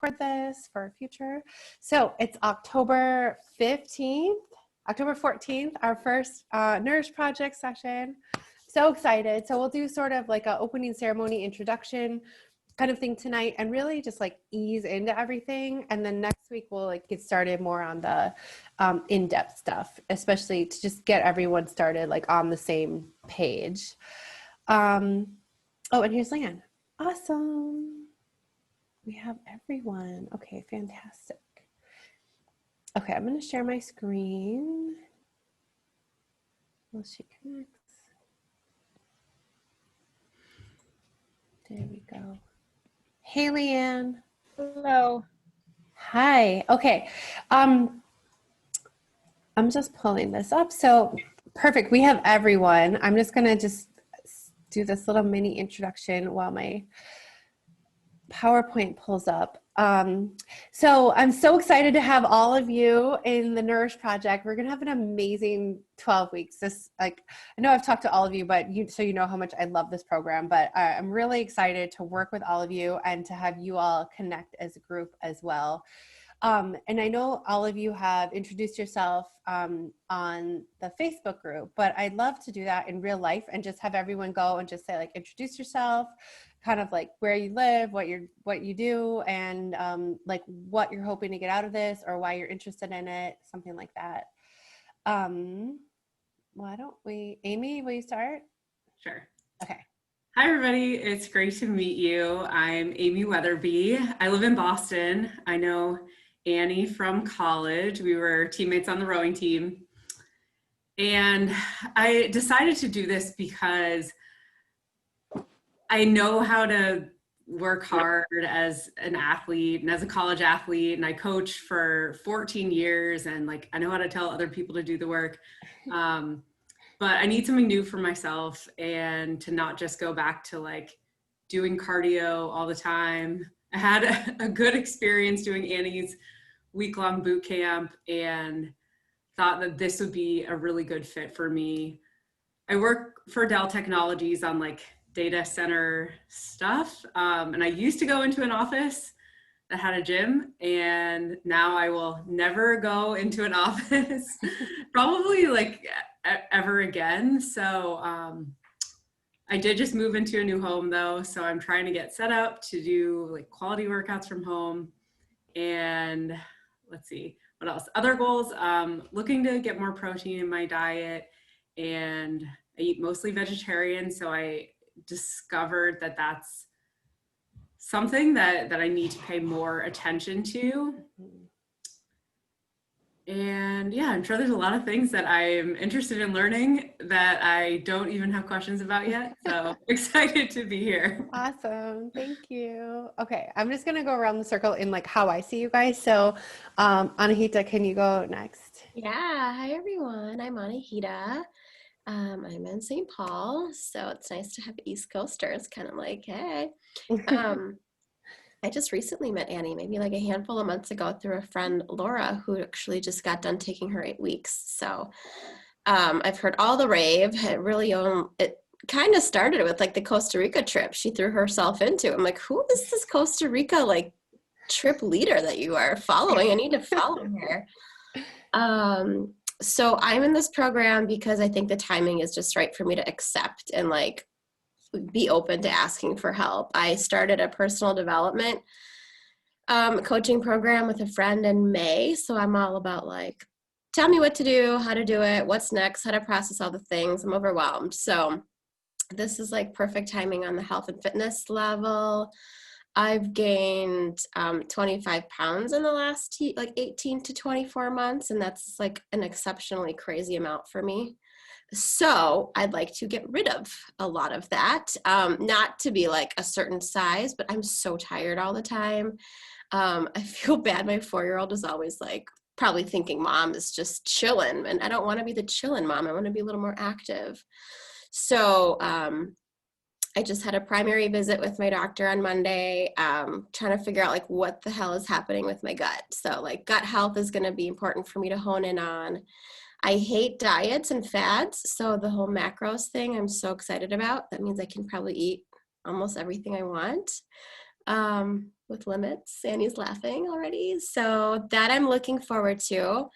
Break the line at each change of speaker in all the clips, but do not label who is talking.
record this for future. So it's October 15th, October 14th, our first Nourish project session. So excited. So we'll do sort of like a opening ceremony introduction kind of thing tonight and really just like ease into everything. And then next week we'll like get started more on the in-depth stuff, especially to just get everyone started like on the same page. Oh, and here's Lan. Awesome. We have everyone. Okay, fantastic. Okay, I'm going to share my screen. Well, she connects. There we go. Hey, Leanne.
Hello.
Hi. Okay. I'm just pulling this up. So perfect. We have everyone. I'm just going to just do this little mini introduction while my PowerPoint pulls up. So I'm so excited to have all of you in the Nourish Project. We're gonna have an amazing 12 weeks. This, like, I know I've talked to all of you, but so you know how much I love this program, but I'm really excited to work with all of you and to have you all connect as a group as well. And I know all of you have introduced yourself on the Facebook group, but I'd love to do that in real life and just have everyone go and just say like, introduce yourself, kind of like where you live, what you do, and like what you're hoping to get out of this or why you're interested in it, something like that. Why don't we, Amy, will you start?
Sure.
Okay.
Hi, everybody. It's great to meet you. I'm Amy Weatherby. I live in Boston. I know Annie from college. We were teammates on the rowing team. And I decided to do this because I know how to work hard as an athlete and as a college athlete, and I coached for 14 years, and like I know how to tell other people to do the work. But I need something new for myself and to not just go back to like doing cardio all the time. I had a good experience doing Annie's week-long boot camp and thought that this would be a really good fit for me. I work for Dell Technologies on like data center stuff. And I used to go into an office that had a gym, and now I will never go into an office, probably like ever again. So I did just move into a new home though. So I'm trying to get set up to do like quality workouts from home. And let's see, what else? Other goals, looking to get more protein in my diet, and I eat mostly vegetarian. So I discovered that that's something that I need to pay more attention to. And yeah, I'm sure there's a lot of things that I'm interested in learning that I don't even have questions about yet. So excited to be here.
Awesome. Thank you. Okay. I'm just going to go around the circle in like how I see you guys. So Anahita, can you go next?
Yeah. Hi, everyone. I'm Anahita. I'm in St. Paul, so it's nice to have East Coasters kind of like, hey. I just recently met Annie, maybe like a handful of months ago through a friend, Laura, who actually just got done taking her 8 weeks. So I've heard all the rave. It kind of started with like the Costa Rica trip she threw herself into. I'm like, who is this Costa Rica like trip leader that you are following? I need to follow her. So I'm in this program because I think the timing is just right for me to accept and like be open to asking for help. I started a personal development coaching program with a friend in May. So I'm all about like, tell me what to do, how to do it, what's next, how to process all the things. I'm overwhelmed. So this is like perfect timing on the health and fitness level. I've gained 25 pounds in the last like 18 to 24 months. And that's like an exceptionally crazy amount for me. So I'd like to get rid of a lot of that, not to be like a certain size, but I'm so tired all the time. I feel bad. My 4-year-old is always like probably thinking mom is just chilling, and I don't want to be the chilling mom. I want to be a little more active. So I just had a primary visit with my doctor on Monday, trying to figure out like what the hell is happening with my gut. So like gut health is going to be important for me to hone in on. I hate diets and fads, so the whole macros thing I'm so excited about. That means I can probably eat almost everything I want. with limits. Annie's laughing already. So that I'm looking forward to.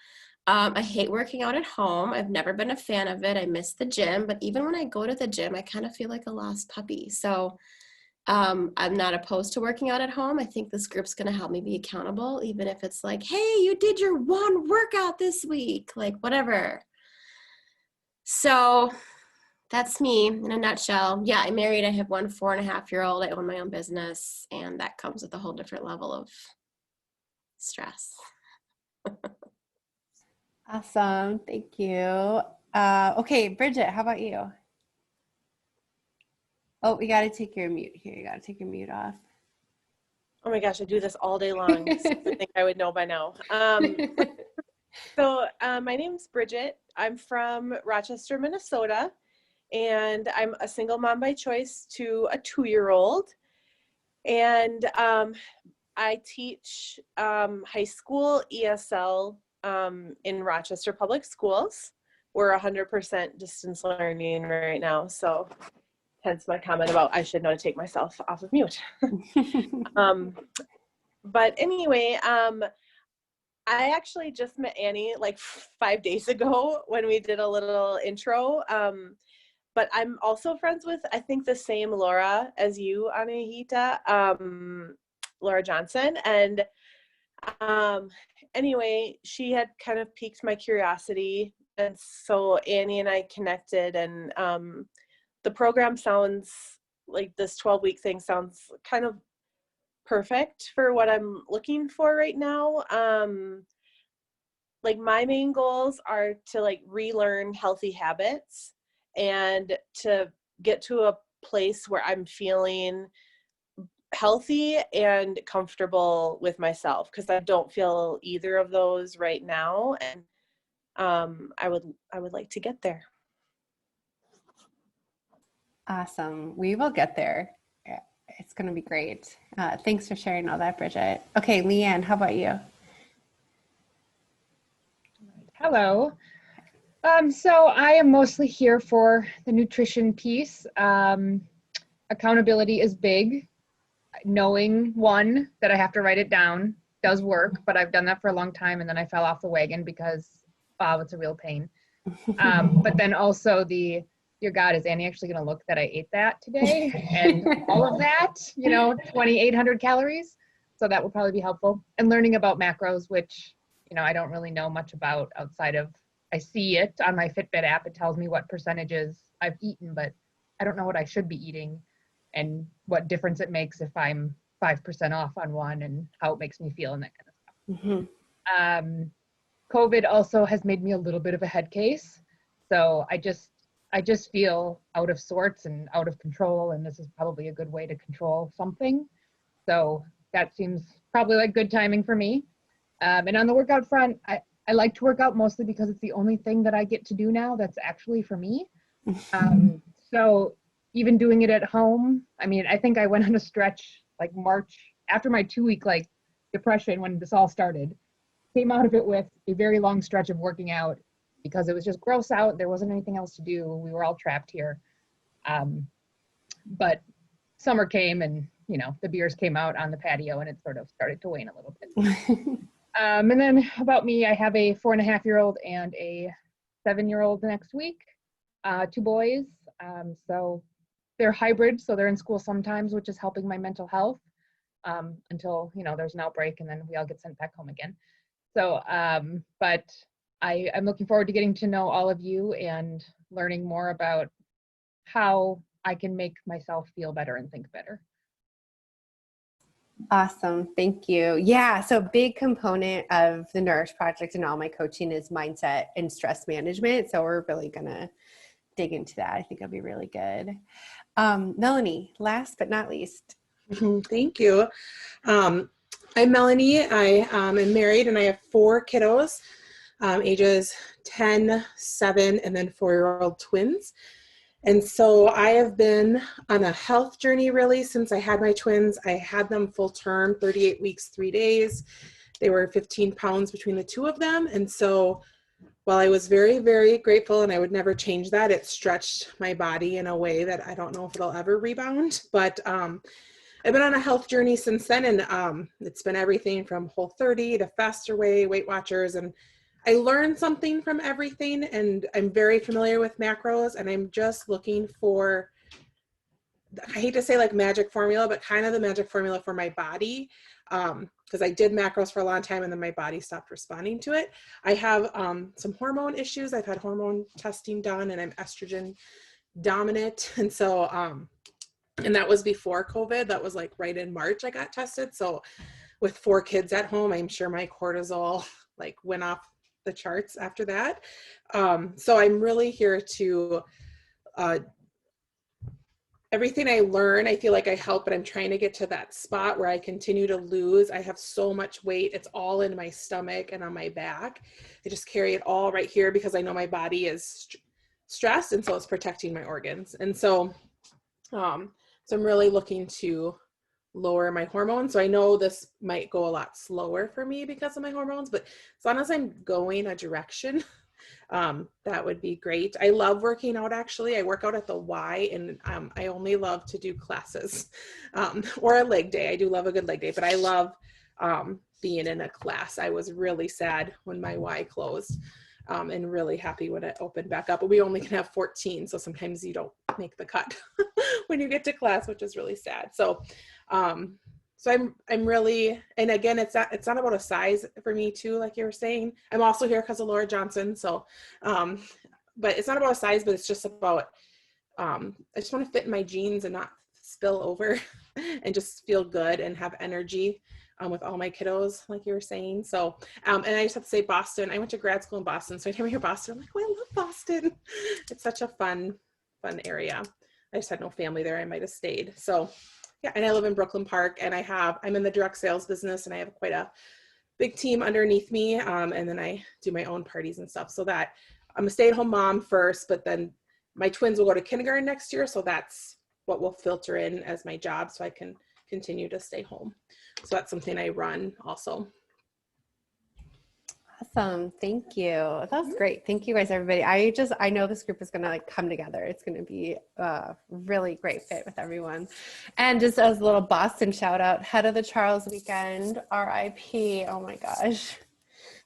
I hate working out at home. I've never been a fan of it. I miss the gym, but even when I go to the gym, I kind of feel like a lost puppy. So I'm not opposed to working out at home. I think this group's going to help me be accountable, even if it's like, hey, you did your one workout this week, like whatever. So that's me in a nutshell. Yeah, I'm married. I have one 4.5-year-old. I own my own business, and that comes with a whole different level of stress.
Awesome. Thank you. Okay, Bridget, how about you? Oh, we got to take your mute here. You got to take your mute off.
Oh my gosh, I do this all day long. So I think I would know by now. So my name's Bridget. I'm from Rochester, Minnesota, and I'm a single mom by choice to a 2-year-old. And I teach high school ESL in Rochester Public Schools. We're 100% distance learning right now, so hence my comment about I should know to take myself off of mute. But anyway, I actually just met Annie like 5 days ago when we did a little intro. But I'm also friends with, I think, the same Laura as you, Anahita, Laura Johnson. And anyway, she had kind of piqued my curiosity. And so Annie and I connected, and the program sounds like this 12-week thing sounds kind of perfect for what I'm looking for right now. Like my main goals are to like relearn healthy habits and to get to a place where I'm feeling healthy and comfortable with myself, because I don't feel either of those right now, and I would like to get there.
Awesome. We will get there. It's going to be great. Thanks for sharing all that, Bridget. Okay, Leanne, how about you?
Hello. So I am mostly here for the nutrition piece. Accountability is big. Knowing, one, that I have to write it down does work, but I've done that for a long time, and then I fell off the wagon because, wow, it's a real pain. But then also dear God, is Annie actually going to look that I ate that today? And all of that, 2,800 calories. So that would probably be helpful. And learning about macros, which, I don't really know much about outside of, I see it on my Fitbit app. It tells me what percentages I've eaten, but I don't know what I should be eating and what difference it makes if I'm 5% off on one, and how it makes me feel and that kind of stuff. Mm-hmm. COVID also has made me a little bit of a head case. So I just feel out of sorts and out of control, and this is probably a good way to control something. So that seems probably like good timing for me. And on the workout front, I like to work out mostly because it's the only thing that I get to do now that's actually for me. So even doing it at home, I think I went on a stretch like March after my 2-week like depression when this all started. Came out of it with a very long stretch of working out because it was just gross out. There wasn't anything else to do. We were all trapped here. But summer came, and the beers came out on the patio, and it sort of started to wane a little bit. And then about me, I have a 4.5-year-old and a 7-year-old next week, 2 boys. So they're hybrid, so they're in school sometimes, which is helping my mental health until, there's an outbreak, and then we all get sent back home again. So, but I'm looking forward to getting to know all of you and learning more about how I can make myself feel better and think better.
Awesome. Thank you. Yeah. So a big component of the Nourish Project and all my coaching is mindset and stress management. So we're really going to dig into that. I think it'll be really good. Melanie, last but not least.
Thank you. I'm Melanie. I am married, and I have 4 kiddos, ages 10, 7, and then 4-year-old twins. And so I have been on a health journey really since I had my twins. I had them full term, 38 weeks, 3 days. They were 15 pounds between the 2 of them. And so while I was very, very grateful, and I would never change that, it stretched my body in a way that I don't know if it'll ever rebound. But I've been on a health journey since then, and it's been everything from Whole30 to Faster Way, Weight Watchers, and I learned something from everything, and I'm very familiar with macros, and I'm just looking for, I hate to say like magic formula, but kind of the magic formula for my body. Because I did macros for a long time and then my body stopped responding to it. I have some hormone issues. I've had hormone testing done and I'm estrogen dominant. And so, and that was before COVID. That was like right in March I got tested. So with 4 kids at home, I'm sure my cortisol like went off the charts after that. So I'm really here to, everything I learn, I feel like I help, but I'm trying to get to that spot where I continue to lose. I have so much weight. It's all in my stomach and on my back. I just carry it all right here because I know my body is stressed, and so it's protecting my organs. And so, so I'm really looking to lower my hormones. So I know this might go a lot slower for me because of my hormones, but as long as I'm going a direction, that would be great. I love working out. Actually, I work out at the Y, and I only love to do classes or a leg day. I do love a good leg day, but I love being in a class. I was really sad when my Y closed, and really happy when it opened back up. But we only can have 14, so sometimes you don't make the cut when you get to class, which is really sad. So I'm really, and again, it's not about a size for me too, like you were saying. I'm also here because of Laura Johnson. So, but it's not about a size, but it's just about, I just want to fit in my jeans and not spill over and just feel good and have energy with all my kiddos, like you were saying. So, and I just have to say Boston, I went to grad school in Boston. So anytime I hear Boston, I'm like, oh, I love Boston. It's such a fun area. I just had no family there. I might've stayed. So yeah, and I live in Brooklyn Park, and I'm in the direct sales business, and I have quite a big team underneath me, and then I do my own parties and stuff. So that I'm a stay-at-home mom first, but then my twins will go to kindergarten next year, so that's what will filter in as my job, so I can continue to stay home. So that's something I run also.
Awesome. Thank you. That was great. Thank you guys, everybody. I know this group is going to like come together. It's going to be a really great fit with everyone. And just as a little Boston shout out, Head of the Charles weekend, RIP. Oh my gosh.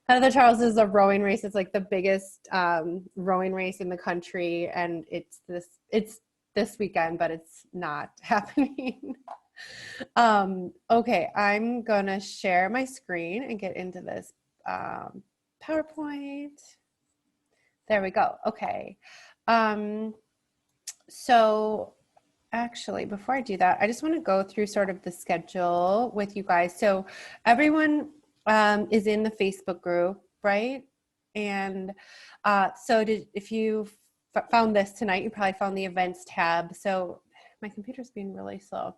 Head of the Charles is a rowing race. It's like the biggest rowing race in the country. And it's this weekend, but it's not happening. Okay. I'm going to share my screen and get into this PowerPoint. There we go. Okay. So actually, before I do that, I just want to go through sort of the schedule with you guys. So everyone is in the Facebook group, right? And if you found this tonight, you probably found the events tab. So my computer's being really slow.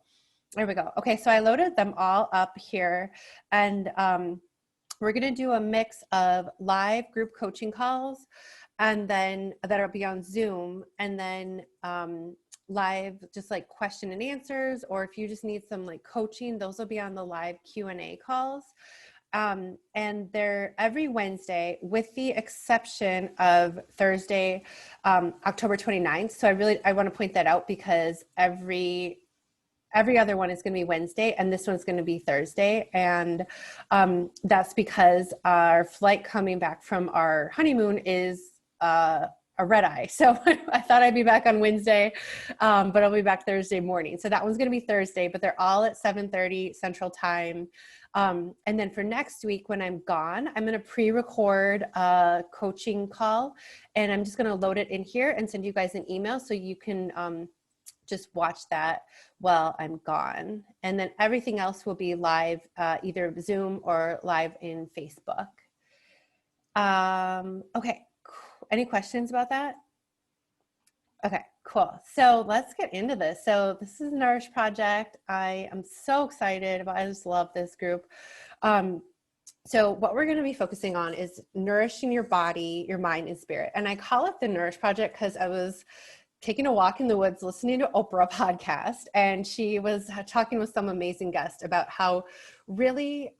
There we go. Okay, so I loaded them all up here, and we're going to do a mix of live group coaching calls, and then that'll be on Zoom, and then live just like question and answers, or if you just need some like coaching, those will be on the live Q&A calls. And they're every Wednesday with the exception of Thursday, October 29th. So I want to point that out because every other one is going to be Wednesday, and this one's going to be Thursday. And that's because our flight coming back from our honeymoon is a red eye. So I thought I'd be back on Wednesday, but I'll be back Thursday morning. So that one's going to be Thursday, but they're all at 7:30 Central Time. And then for next week, when I'm gone, I'm going to pre-record a coaching call, and I'm just going to load it in here and send you guys an email so you can just watch that while I'm gone. And then everything else will be live, either Zoom or live in Facebook. Okay, any questions about that? Okay, cool. So let's get into this. So this is Nourish Project. I am so excited I just love this group. So what we're going to be focusing on is nourishing your body, your mind, and spirit. And I call it the Nourish Project because I was taking a walk in the woods, listening to Oprah podcast, and she was talking with some amazing guests about how really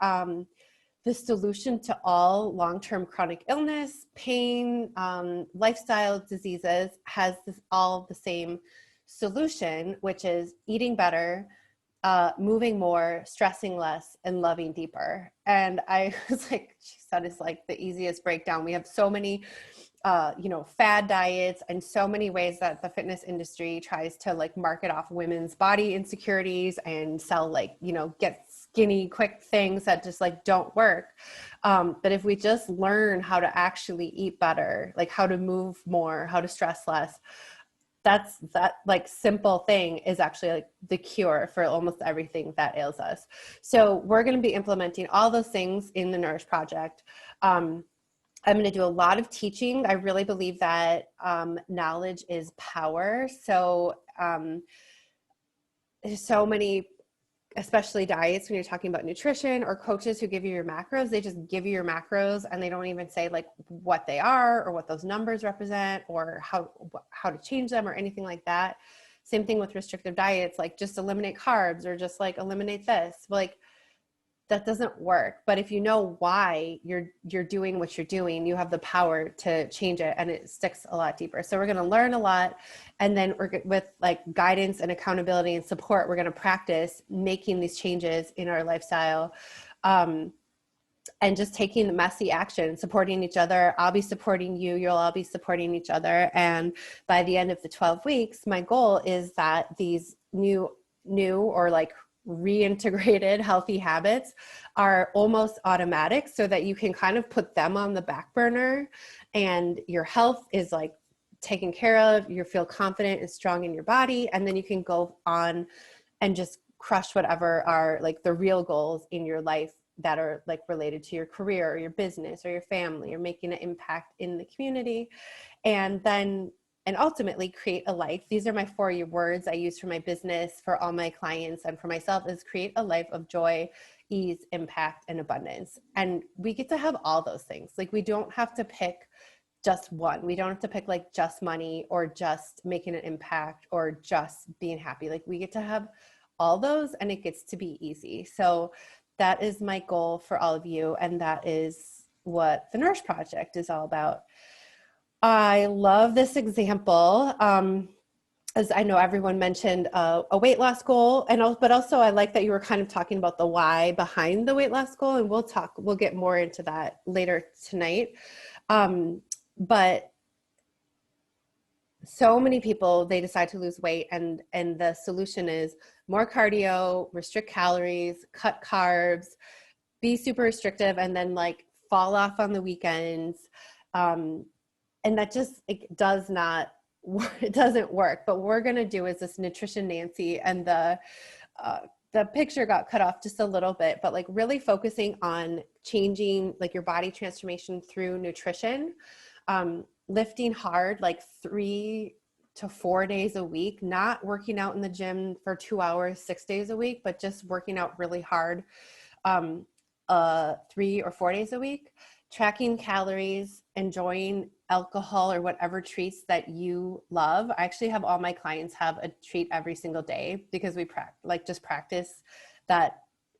the solution to all long-term chronic illness, pain, lifestyle diseases has all the same solution, which is eating better, moving more, stressing less, and loving deeper. And I was like, she said, it's like the easiest breakdown. We have so many, fad diets and so many ways that the fitness industry tries to like market off women's body insecurities and sell like, get skinny, quick things that just like don't work. But if we just learn how to actually eat better, like how to move more, how to stress less, that like simple thing is actually like the cure for almost everything that ails us. So we're going to be implementing all those things in the Nourish Project. I'm going to do a lot of teaching. I really believe that knowledge is power. So there's so many, especially diets, when you're talking about nutrition, or coaches who give you your macros, they just give you your macros and they don't even say like what they are or what those numbers represent or how to change them or anything like that. Same thing with restrictive diets, like just eliminate carbs or just like eliminate this. Like that doesn't work. But if you know why you're doing what you're doing, you have the power to change it, and it sticks a lot deeper. So we're going to learn a lot, and then with like guidance and accountability and support, we're going to practice making these changes in our lifestyle, and just taking the messy action, supporting each other. I'll be supporting you. You'll all be supporting each other. And by the end of the 12 weeks, my goal is that these new or like reintegrated healthy habits are almost automatic, so that you can kind of put them on the back burner and your health is like taken care of. You feel confident and strong in your body. And then you can go on and just crush whatever are like the real goals in your life that are like related to your career or your business or your family, or making an impact in the community. And ultimately create a life. These are my 4 words I use for my business, for all my clients, and for myself, is create a life of joy, ease, impact, and abundance. And we get to have all those things. Like we don't have to pick just one. We don't have to pick like just money or just making an impact or just being happy. Like we get to have all those, and it gets to be easy. So that is my goal for all of you. And that is what the Nourish Project is all about. I love this example. As I know everyone mentioned a weight loss goal, but also I like that you were kind of talking about the why behind the weight loss goal, and we'll get more into that later tonight. But so many people, they decide to lose weight, and the solution is more cardio, restrict calories, cut carbs, be super restrictive, and then like fall off on the weekends. And that just, it doesn't work. But what we're going to do is this Nutrition Nancy, and the picture got cut off just a little bit, but like really focusing on changing like your body transformation through nutrition, lifting hard, like 3 to 4 days a week, not working out in the gym for 2 hours, 6 days a week, but just working out really hard, 3 or 4 days a week, tracking calories, enjoying alcohol or whatever treats that you love. I actually have all my clients have a treat every single day, because we practice that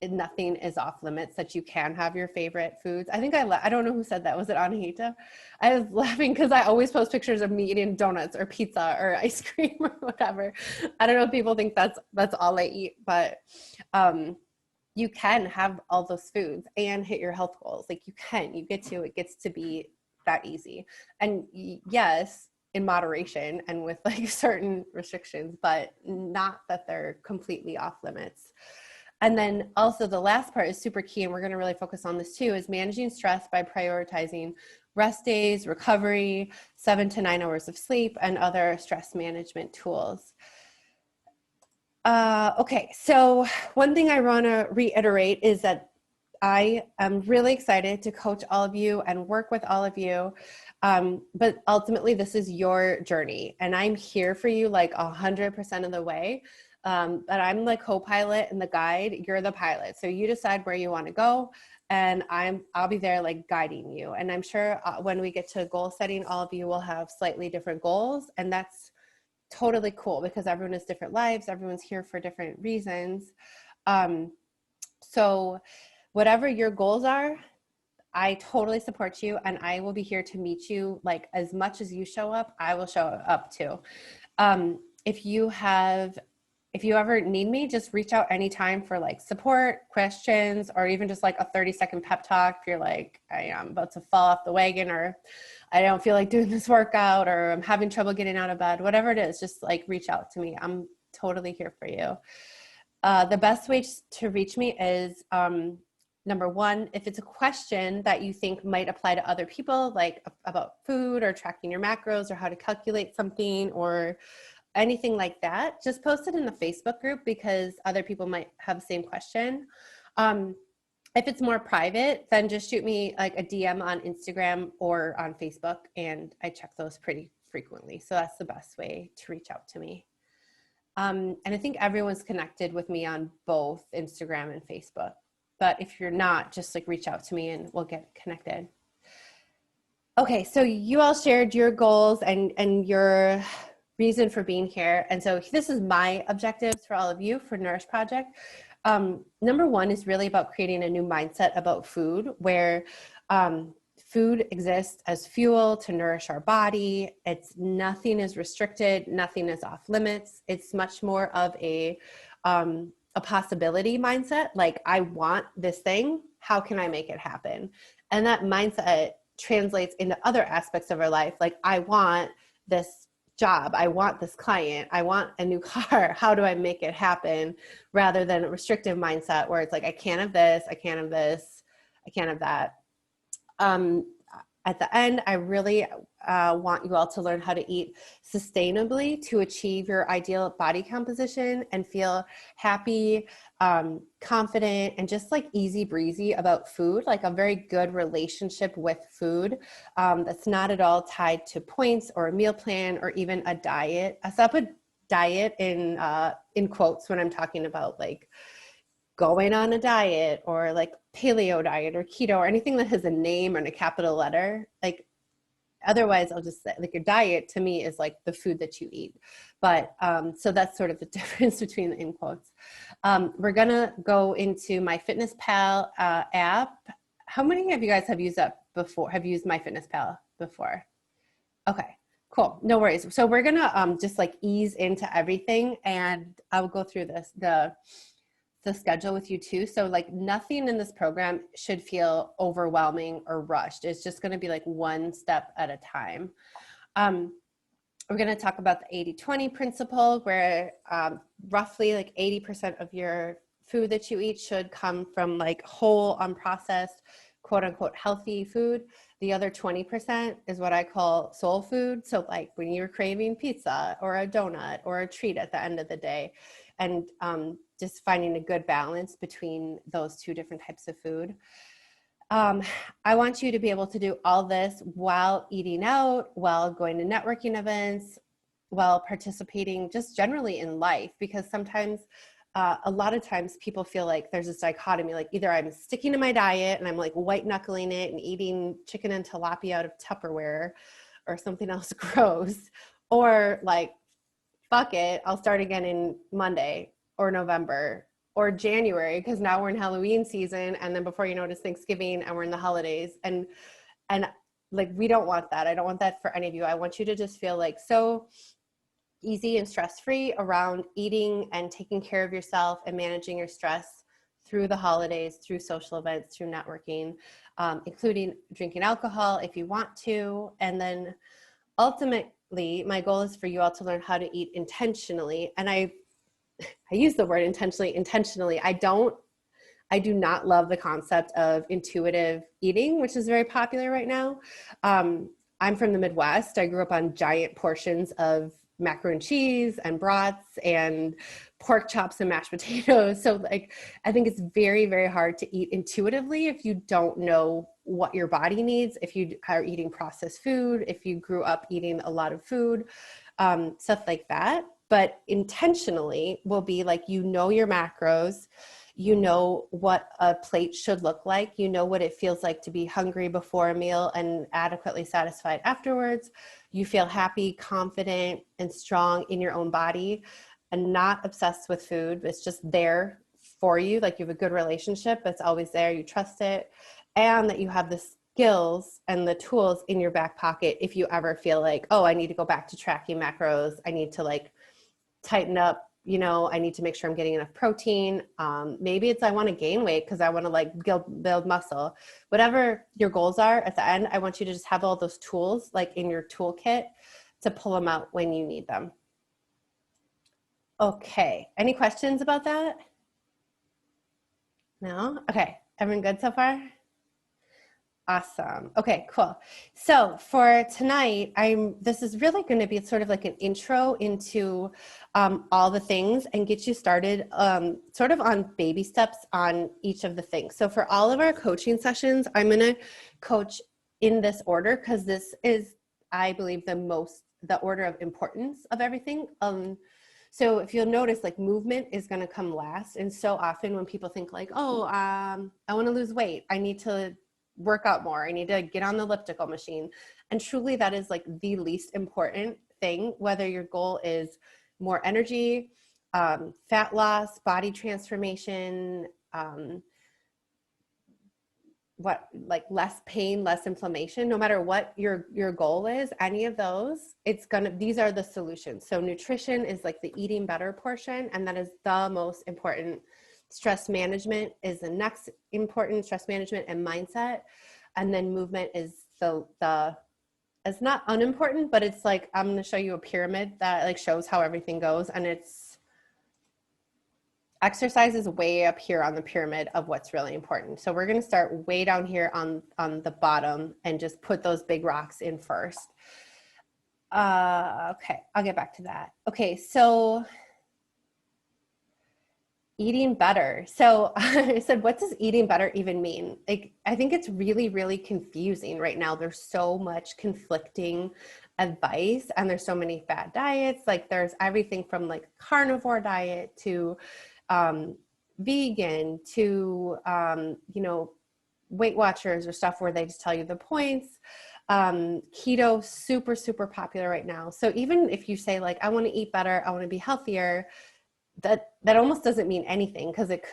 nothing is off limits, that you can have your favorite foods. I think I don't know who said that. Was it Anahita? I was laughing because I always post pictures of me eating donuts or pizza or ice cream or whatever. I don't know if people think that's all I eat, but you can have all those foods and hit your health goals. Like it gets to be that easy. And yes, in moderation and with like certain restrictions, but not that they're completely off limits. And then also the last part is super key, and we're going to really focus on this too, is managing stress by prioritizing rest days, recovery, 7 to 9 hours of sleep, and other stress management tools. Okay, so one thing I want to reiterate is that I am really excited to coach all of you and work with all of you. But ultimately, this is your journey, and I'm here for you like 100% of the way. But I'm the co-pilot and the guide. You're the pilot. So you decide where you want to go, and I'll be there like guiding you. And I'm sure when we get to goal setting, all of you will have slightly different goals, and that's totally cool, because everyone has different lives. Everyone's here for different reasons. So whatever your goals are, I totally support you, and I will be here to meet you. Like as much as you show up, I will show up too. If you have if you ever need me, just reach out anytime for like support, questions, or even just like a 30-second pep talk. If you're like, I am about to fall off the wagon, or I don't feel like doing this workout, or I'm having trouble getting out of bed, whatever it is, just like reach out to me. I'm totally here for you. The best way to reach me is, number one, if it's a question that you think might apply to other people, like about food or tracking your macros or how to calculate something or anything like that, just post it in the Facebook group because other people might have the same question. If it's more private, then just shoot me like a DM on Instagram or on Facebook, and I check those pretty frequently. So that's the best way to reach out to me. And I think everyone's connected with me on both Instagram and Facebook. But if you're not, just like reach out to me and we'll get connected. Okay, so you all shared your goals and your reason for being here. And so this is my objectives for all of you for Nourish Project. Number one is really about creating a new mindset about food, where food exists as fuel to nourish our body. Nothing is restricted, nothing is off limits. It's much more of a possibility mindset. Like, I want this thing, how can I make it happen? And that mindset translates into other aspects of our life. Like, I want this job, I want this client, I want a new car, how do I make it happen? Rather than a restrictive mindset where it's like, I can't have this, I can't have this, I can't have that. At the end, I really want you all to learn how to eat sustainably to achieve your ideal body composition and feel happy, confident, and just like easy breezy about food, like a very good relationship with food that's not at all tied to points or a meal plan or even a diet. I set up a diet in quotes when I'm talking about like going on a diet or like paleo diet or keto or anything that has a name and a capital letter. Like, otherwise I'll just say like your diet to me is like the food that you eat. But so that's sort of the difference between the in quotes. We're gonna go into my FitnessPal app. How many of you guys have used that before? Have used MyFitnessPal before? Okay, cool, no worries. So we're gonna just like ease into everything, and I'll go through the schedule with you too. So like nothing in this program should feel overwhelming or rushed. It's just going to be like one step at a time. We're going to talk about the 80-20 principle, where roughly like 80% of your food that you eat should come from like whole, unprocessed, quote unquote, healthy food. The other 20% is what I call soul food. So like when you're craving pizza or a donut or a treat at the end of the day, and just finding a good balance between those two different types of food. I want you to be able to do all this while eating out, while going to networking events, while participating just generally in life, because sometimes a lot of times people feel like there's this dichotomy, like either I'm sticking to my diet and I'm like white knuckling it and eating chicken and tilapia out of Tupperware or something else gross, or like, fuck it, I'll start again in Monday or November or January, because now we're in Halloween season, and then before you know it's Thanksgiving and we're in the holidays, and like we don't want that. I don't want that for any of you. I want you to just feel like so easy and stress-free around eating and taking care of yourself and managing your stress through the holidays, through social events, through networking, including drinking alcohol if you want to. And then ultimately, my goal is for you all to learn how to eat intentionally. And I use the word intentionally. I do not love the concept of intuitive eating, which is very popular right now. I'm from the Midwest. I grew up on giant portions of macaroni and cheese and brats and pork chops and mashed potatoes. So like, I think it's very, very hard to eat intuitively if you don't know what your body needs, if you are eating processed food, if you grew up eating a lot of food, stuff like that. But intentionally will be like, you know your macros, you know what a plate should look like, you know what it feels like to be hungry before a meal and adequately satisfied afterwards. You feel happy, confident, and strong in your own body and not obsessed with food. It's just there for you. Like you have a good relationship, it's always there, you trust it, and that you have the skills and the tools in your back pocket if you ever feel like, oh, I need to go back to tracking macros, I need to like tighten up, I need to make sure I'm getting enough protein. Maybe it's I want to gain weight because I want to like build muscle. Whatever your goals are at the end, I want you to just have all those tools like in your toolkit to pull them out when you need them. Okay, any questions about that? No? Okay, everyone good so far? Awesome. Okay, cool. So for tonight, this is really going to be sort of like an intro into all the things and get you started sort of on baby steps on each of the things. So for all of our coaching sessions, I'm going to coach in this order because this is, I believe, the order of importance of everything. So if you'll notice, like movement is going to come last. And so often when people think like, oh, I want to lose weight, I need to work out more, I need to get on the elliptical machine. And truly that is like the least important thing, whether your goal is more energy, fat loss, body transformation, less pain, less inflammation, no matter what your goal is, any of those, these are the solutions. So nutrition is like the eating better portion, and that is the most important. Stress management is the next important, stress management and mindset. And then movement is it's not unimportant, but it's like, I'm going to show you a pyramid that like shows how everything goes. And exercise is way up here on the pyramid of what's really important. So we're going to start way down here on the bottom and just put those big rocks in first. Okay, I'll get back to that. Okay, so eating better. So I said, what does eating better even mean? Like, I think it's really, really confusing right now. There's so much conflicting advice and there's so many fad diets. Like there's everything from like carnivore diet to vegan to, Weight Watchers or stuff where they just tell you the points. Keto, super, super popular right now. So even if you say like, I want to eat better, I want to be healthier, that almost doesn't mean anything because it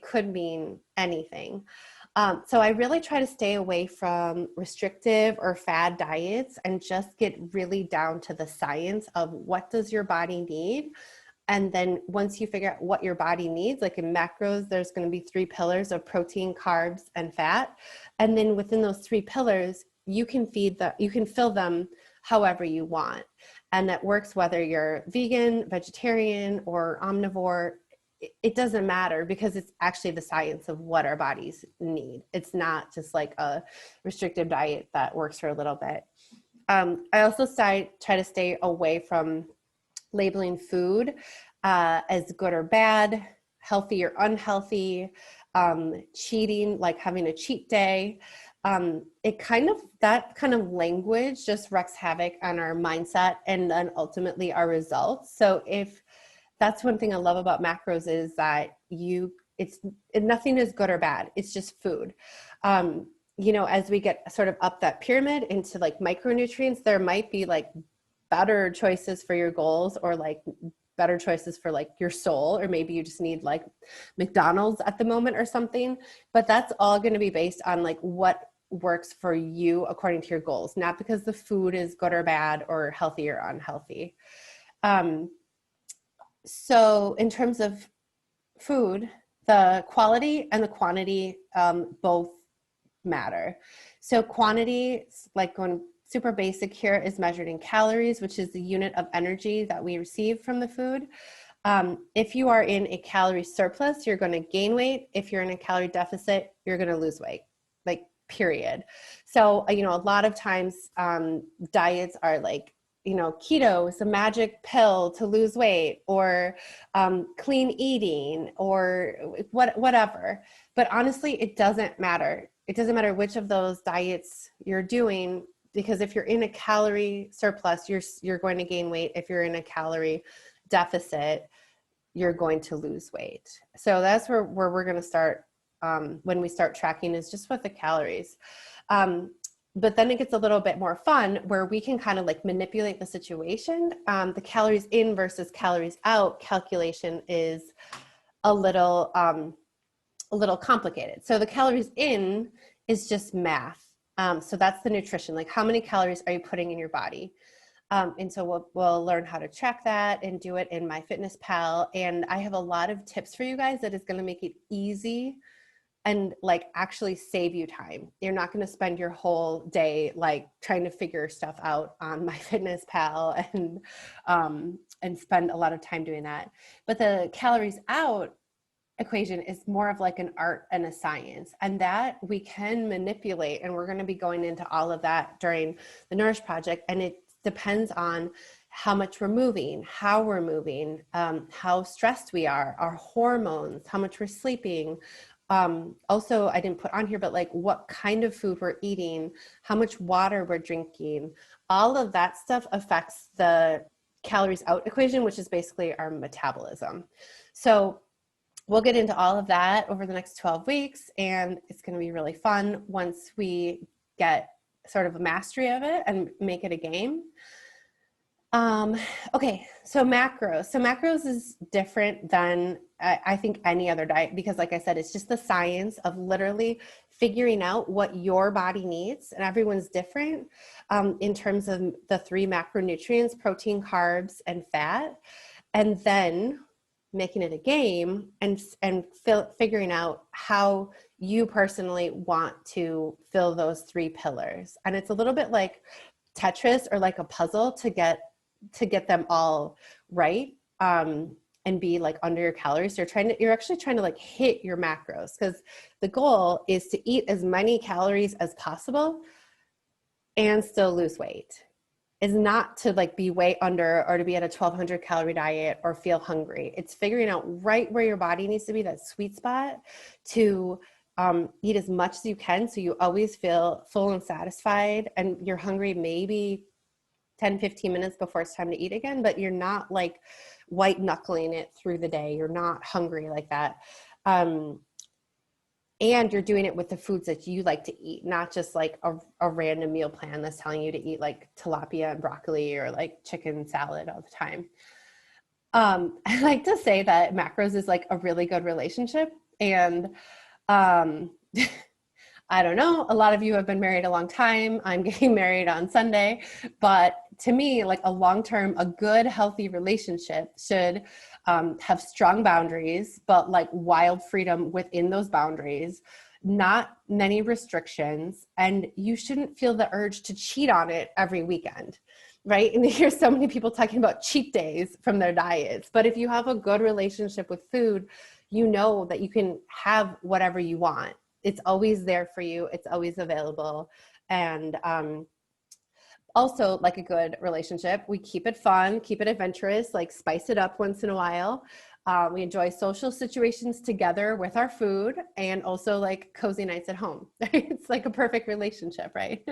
could mean anything. So I really try to stay away from restrictive or fad diets and just get really down to the science of what does your body need. And then once you figure out what your body needs, like in macros, there's going to be 3 pillars of protein, carbs, and fat. And then within those 3 pillars, you can fill them however you want. And that works whether you're vegan, vegetarian, or omnivore. It doesn't matter because it's actually the science of what our bodies need. It's not just like a restrictive diet that works for a little bit. I also try to stay away from labeling food as good or bad, healthy or unhealthy, cheating, like having a cheat day. That kind of language just wreaks havoc on our mindset and then ultimately our results. So if that's one thing I love about macros is that nothing is good or bad. It's just food. As we get sort of up that pyramid into like micronutrients, there might be like better choices for your goals or like better choices for like your soul, or maybe you just need like McDonald's at the moment or something, but that's all going to be based on like what works for you according to your goals, not because the food is good or bad or healthy or unhealthy. So in terms of food, the quality and the quantity both matter. So quantity, like going super basic here, is measured in calories, which is the unit of energy that we receive from the food. If you are in a calorie surplus, you're going to gain weight. If you're in a calorie deficit, you're going to lose weight, like period. So, a lot of times diets are like, keto is a magic pill to lose weight, or clean eating, or whatever. But honestly, it doesn't matter. It doesn't matter which of those diets you're doing, because if you're in a calorie surplus, you're going to gain weight. If you're in a calorie deficit, you're going to lose weight. So that's where we're going to start when we start tracking, is just with the calories. But then it gets a little bit more fun where we can kind of like manipulate the situation. The calories in versus calories out calculation is a little complicated. So the calories in is just math. So that's the nutrition, like how many calories are you putting in your body? And so we'll learn how to track that and do it in MyFitnessPal. And I have a lot of tips for you guys that is going to make it easy and like actually save you time. You're not going to spend your whole day like trying to figure stuff out on MyFitnessPal and spend a lot of time doing that. But the calories out equation is more of like an art and a science, and that we can manipulate. And we're going to be going into all of that during the Nourish project. And it depends on how much we're moving, how we're moving, how stressed we are, our hormones, how much we're sleeping. Also, I didn't put on here, but like what kind of food we're eating, how much water we're drinking, all of that stuff affects the calories out equation, which is basically our metabolism. So we'll get into all of that over the next 12 weeks, and it's going to be really fun once we get sort of a mastery of it and make it a game. Okay, so macros. So macros is different than I think any other diet, because like I said, it's just the science of literally figuring out what your body needs, and everyone's different in terms of the 3 macronutrients: protein, carbs, and fat, and then making it a game and figuring out how you personally want to fill those 3 pillars. And it's a little bit like Tetris or like a puzzle to get them all right, and be like under your calories. You're actually trying to like hit your macros, because the goal is to eat as many calories as possible and still lose weight. Is not to like be way under or to be at a 1,200 calorie diet or feel hungry. It's figuring out right where your body needs to be, that sweet spot, to eat as much as you can so you always feel full and satisfied, and you're hungry maybe 10, 15 minutes before it's time to eat again, but you're not like white knuckling it through the day. You're not hungry like that. And you're doing it with the foods that you like to eat, not just like a random meal plan that's telling you to eat like tilapia and broccoli or like chicken salad all the time. I like to say that macros is like a really good relationship. And I don't know, a lot of you have been married a long time. I'm getting married on Sunday. But to me, like a good, healthy relationship should have strong boundaries, but like wild freedom within those boundaries, not many restrictions. And you shouldn't feel the urge to cheat on it every weekend, right? And you hear so many people talking about cheat days from their diets. But if you have a good relationship with food, you know that you can have whatever you want. It's always there for you. It's always available. And also, like a good relationship, we keep it fun, keep it adventurous, like spice it up once in a while. We enjoy social situations together with our food, and also like cozy nights at home. It's like a perfect relationship, right?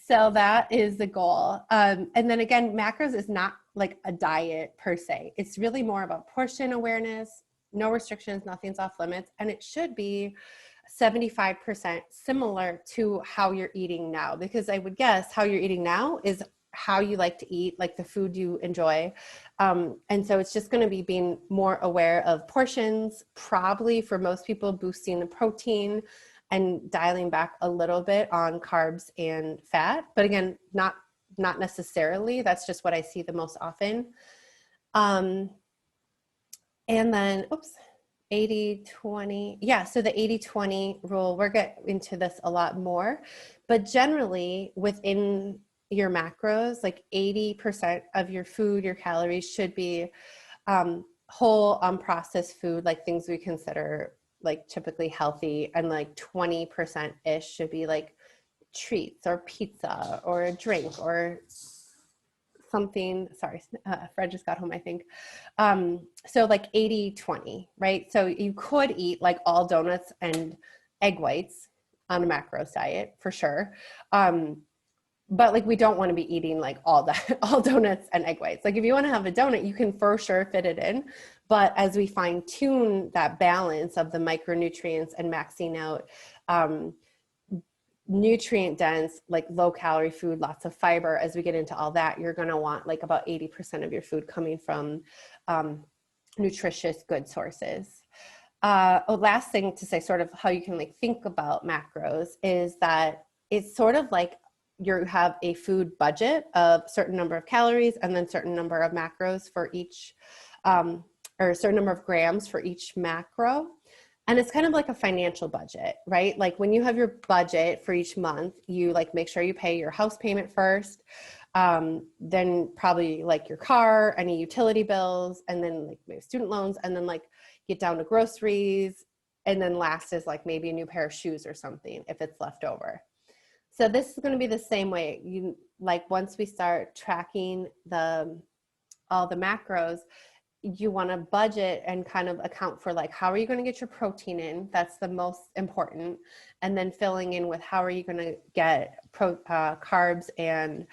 So that is the goal. And then again, macros is not like a diet per se. It's really more about portion awareness, no restrictions, nothing's off limits. And it should be 75% similar to how you're eating now, because I would guess how you're eating now is how you like to eat, like the food you enjoy. And so it's just going to be being more aware of portions, probably for most people boosting the protein and dialing back a little bit on carbs and fat. But again, not necessarily. That's just what I see the most often. And then, 80-20. Yeah, so the 80-20 rule, we'll get into this a lot more. But generally, within your macros, like 80% of your food, your calories should be whole, unprocessed food, like things we consider like typically healthy, and like 20%-ish should be like treats or pizza or a drink or something. Sorry, Fred just got home, I think. So like 80-20, right? So you could eat like all donuts and egg whites on a macros diet for sure. But like, we don't want to be eating like all donuts and egg whites. Like if you want to have a donut, you can for sure fit it in. But as we fine tune that balance of the micronutrients and maxing out nutrient dense, like low calorie food, lots of fiber, as we get into all that, you're going to want like about 80% of your food coming from nutritious, good sources. Last thing to say, sort of how you can like think about macros, is that it's sort of like you have a food budget of certain number of calories and then certain number of macros for each, or a certain number of grams for each macro. And it's kind of like a financial budget, right? Like when you have your budget for each month, you like make sure you pay your house payment first, then probably like your car, any utility bills, and then like maybe student loans, and then like get down to groceries. And then last is like maybe a new pair of shoes or something if it's left over. So this is going to be the same way. You like once we start tracking all the macros, you want to budget and kind of account for like how are you going to get your protein in? That's the most important. And then filling in with how are you going to get carbs and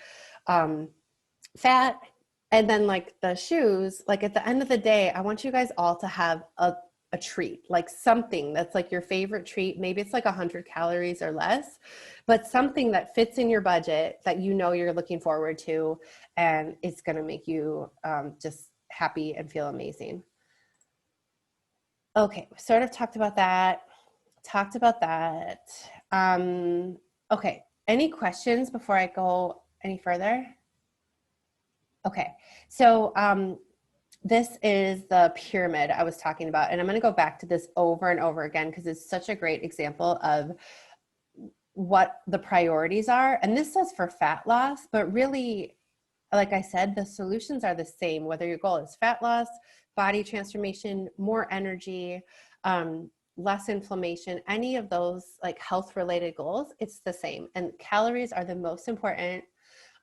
fat. And then like the shoes, like at the end of the day, I want you guys all to have a treat, like something that's like your favorite treat. Maybe it's like 100 calories or less, but something that fits in your budget that you know you're looking forward to, and it's going to make you just happy and feel amazing. Okay, we sort of talked about that. Okay, any questions before I go any further? Okay, so this is the pyramid I was talking about, and I'm going to go back to this over and over again because it's such a great example of what the priorities are. And this says for fat loss, but really, like I said, the solutions are the same, whether your goal is fat loss, body transformation, more energy, less inflammation, any of those like health related goals, it's the same. And calories are the most important.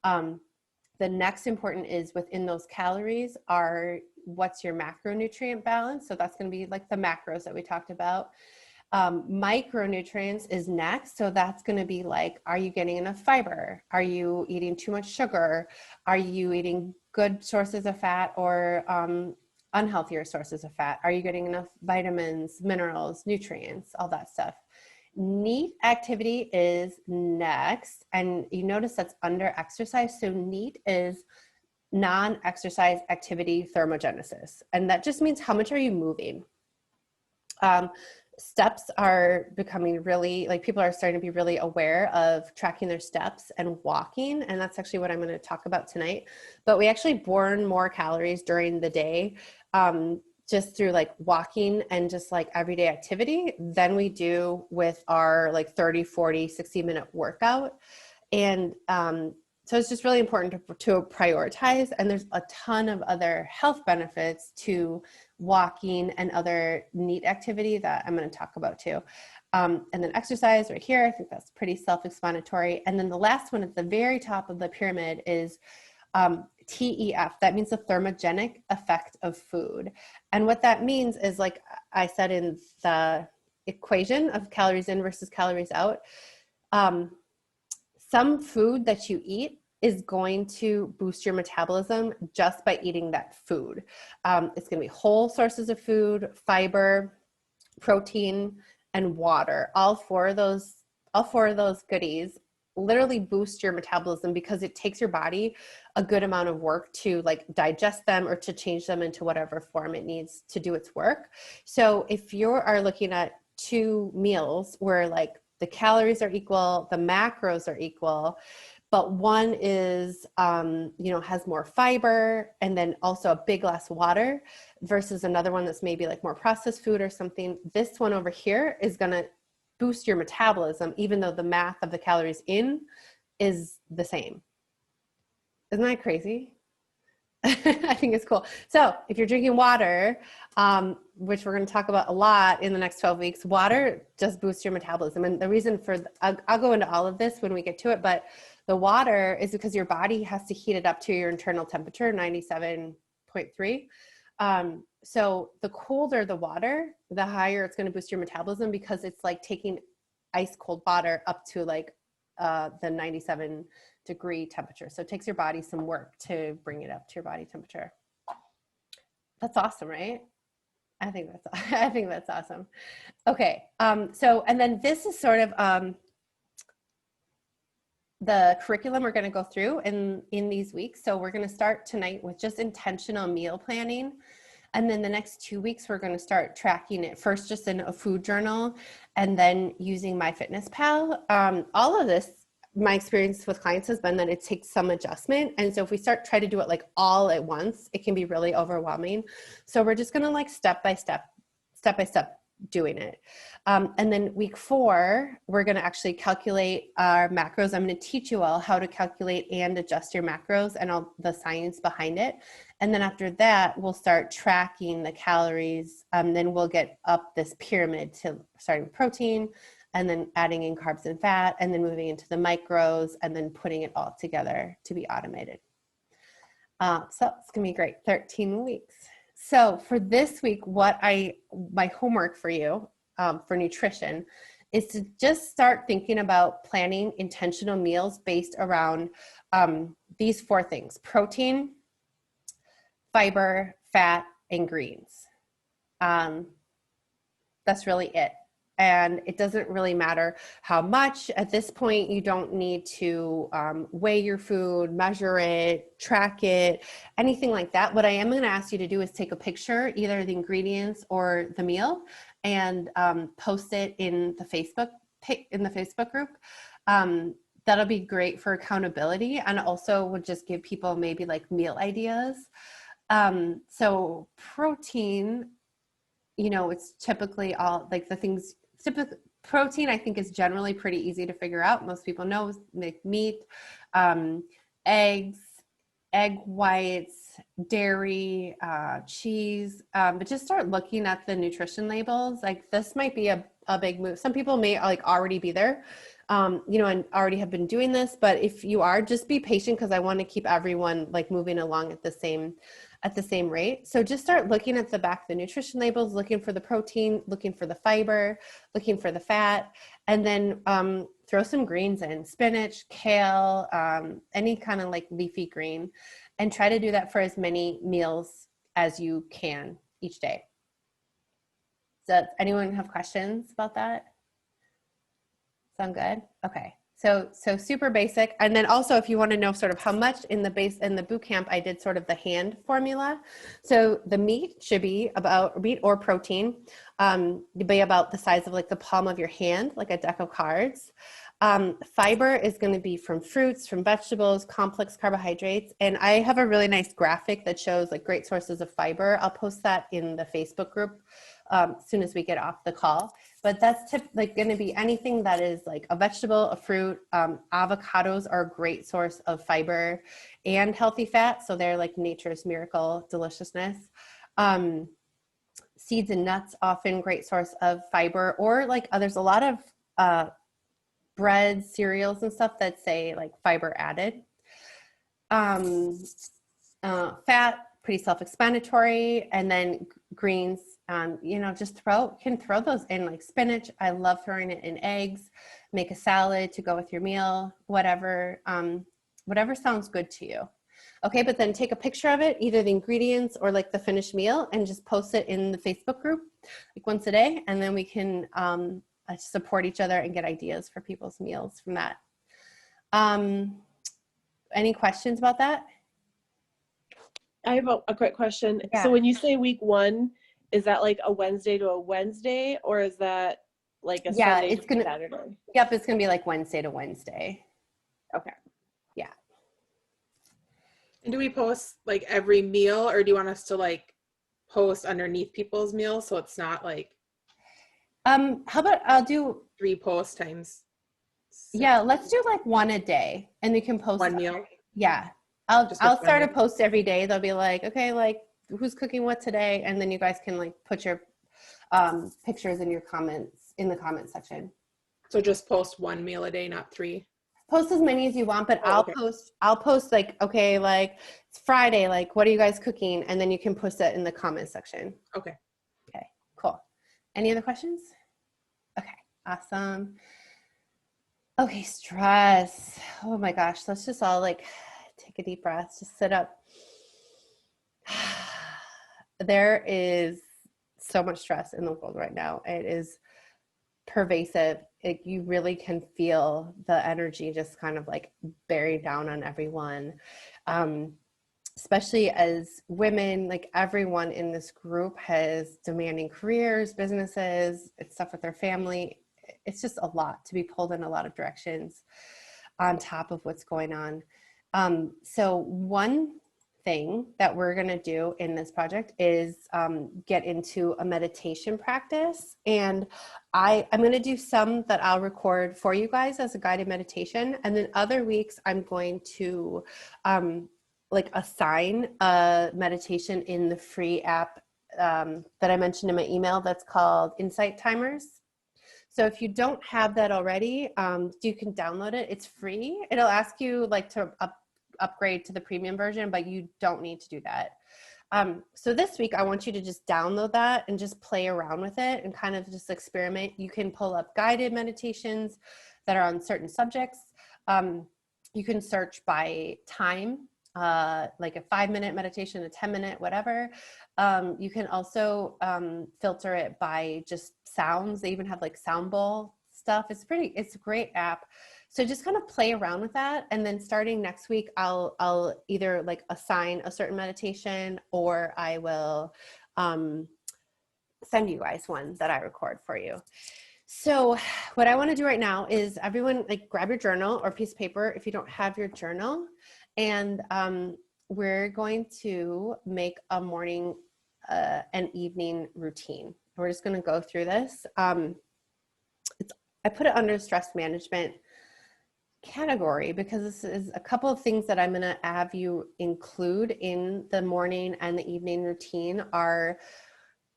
The next important is within those calories are what's your macronutrient balance. So that's going to be like the macros that we talked about. Micronutrients is next. So that's going to be like, are you getting enough fiber? Are you eating too much sugar? Are you eating good sources of fat or unhealthier sources of fat? Are you getting enough vitamins, minerals, nutrients, all that stuff? NEAT activity is next, and you notice that's under exercise. So NEAT is non-exercise activity thermogenesis, and that just means how much are you moving. Steps are becoming really, like people are starting to be really aware of tracking their steps and walking, and that's actually what I'm going to talk about tonight. But we actually burn more calories during the day just through like walking and just like everyday activity than we do with our like 30, 40, 60-minute workout. And so it's just really important to prioritize. And there's a ton of other health benefits to walking and other NEAT activity that I'm going to talk about too. And then exercise right here, I think that's pretty self-explanatory. And then the last one at the very top of the pyramid is TEF. That means the thermogenic effect of food. And what that means is, like I said in the equation of calories in versus calories out, some food that you eat is going to boost your metabolism just by eating that food. It's going to be whole sources of food, fiber, protein, and water. All four of those goodies literally boost your metabolism because it takes your body a good amount of work to like digest them or to change them into whatever form it needs to do its work. So if you are looking at 2 meals where like the calories are equal, the macros are equal, but one is, has more fiber and then also a big glass of water versus another one that's maybe like more processed food or something, this one over here is going to boost your metabolism, even though the math of the calories in is the same. Isn't that crazy? I think it's cool. So if you're drinking water, which we're going to talk about a lot in the next 12 weeks, water just boosts your metabolism. And the reason for, I'll go into all of this when we get to it, but the water is because your body has to heat it up to your internal temperature, 97.3. So the colder the water, the higher it's going to boost your metabolism because it's like taking ice cold water up to like the 97-degree temperature. So it takes your body some work to bring it up to your body temperature. That's awesome, right? I think that's awesome. Okay. So, and then this is sort of the curriculum we're going to go through in these weeks. So we're going to start tonight with just intentional meal planning. And then the next 2 weeks, we're going to start tracking it first just in a food journal and then using MyFitnessPal. All of this my experience with clients has been that it takes some adjustment. And so if we try to do it like all at once, it can be really overwhelming. So we're just going to like step by step doing it. And then week 4, we're going to actually calculate our macros. I'm going to teach you all how to calculate and adjust your macros and all the science behind it. And then after that, we'll start tracking the calories. Then we'll get up this pyramid to starting with protein, and then adding in carbs and fat, and then moving into the micros, and then putting it all together to be automated. So it's gonna be great, 13 weeks. So for this week, my homework for you for nutrition is to just start thinking about planning intentional meals based around these 4 things: protein, fiber, fat, and greens. That's really it. And it doesn't really matter how much. At this point, you don't need to weigh your food, measure it, track it, anything like that. What I am going to ask you to do is take a picture, either the ingredients or the meal, and post it in the Facebook group. That'll be great for accountability, and also would just give people maybe like meal ideas. So protein, it's typically all like the things. Protein, I think, is generally pretty easy to figure out. Most people know, make meat, eggs, egg whites, dairy, cheese, but just start looking at the nutrition labels. Like this might be a big move. Some people may like already be there, and already have been doing this, but if you are, just be patient, because I want to keep everyone like moving along at the same rate. So just start looking at the back of the nutrition labels, looking for the protein, looking for the fiber, looking for the fat, and then throw some greens in: spinach, kale, any kind of like leafy green, and try to do that for as many meals as you can each day. Does anyone have questions about that? Sound good? Okay. So super basic. And then also, if you want to know sort of how much in the boot camp, I did sort of the hand formula. So the meat should be about, meat or protein, be about the size of like the palm of your hand, like a deck of cards. Fiber is going to be from fruits, from vegetables, complex carbohydrates. And I have a really nice graphic that shows like great sources of fiber. I'll post that in the Facebook group as soon as we get off the call. But that's going to be anything that is like a vegetable, a fruit. Avocados are a great source of fiber and healthy fat. So they're like nature's miracle deliciousness. Seeds and nuts, often great source of fiber, or like there's a lot of breads, cereals and stuff that say like fiber added. Fat, pretty self-explanatory. And then greens, just can throw those in, like spinach. I love throwing it in eggs, make a salad to go with your meal, whatever sounds good to you. Okay, but then take a picture of it, either the ingredients or like the finished meal, and just post it in the Facebook group like once a day. And then we can support each other and get ideas for people's meals from that. Any questions about that?
I have a quick question.
Yeah.
So when you say week 1, is that like a Wednesday to a Wednesday, or is that like a Sunday to Saturday?
Yep, it's gonna be like Wednesday to Wednesday.
Okay.
Yeah.
And do we post like every meal, or do you want us to like post underneath people's meals so it's not like
how about I'll do
3 posts times 6?
Yeah, let's do like one a day, and you can post
one meal.
Yeah, I'll start a
meal.
post every day. They'll be like, okay, like who's cooking what today, and then you guys can like put your pictures in your comments in the comment section.
So just post 1 meal a day, not 3.
Post as many as you want, but I'll post like, okay, like it's Friday, like what are you guys cooking, and then you can post that in the comment section.
Okay.
Okay, cool. Any other questions? Okay, awesome. Okay, stress. Oh my gosh, let's just all like take a deep breath, just sit up. There is so much stress in the world right now. It is pervasive. You really can feel the energy just kind of like bearing down on everyone. Especially as women, like everyone in this group has demanding careers, businesses, it's stuff with their family. It's just a lot to be pulled in a lot of directions. on top of what's going on. So one thing that we're going to do in this project is get into a meditation practice. And I'm going to do some that I'll record for you guys as a guided meditation. And then other weeks, I'm going to like assign a meditation in the free app that I mentioned in my email that's called Insight Timers. So if you don't have that already, you can download it. It's free. It'll ask you like to upgrade to the premium version, but you don't need to do that. So this week, I want you to just download that and just play around with it and kind of just experiment. You can pull up guided meditations that are on certain subjects. You can search by time, like a 5-minute meditation, a 10-minute, whatever. You can also filter it by just sounds. They even have like sound bowl stuff. It's a great app. So just kind of play around with that. And then starting next week, I'll either like assign a certain meditation, or I will send you guys one that I record for you. So what I want to do right now is everyone like grab your journal or piece of paper if you don't have your journal. And we're going to make a morning and evening routine. We're just going to go through this. I put it under stress management category because this is a couple of things that I'm going to have you include in the morning and the evening routine are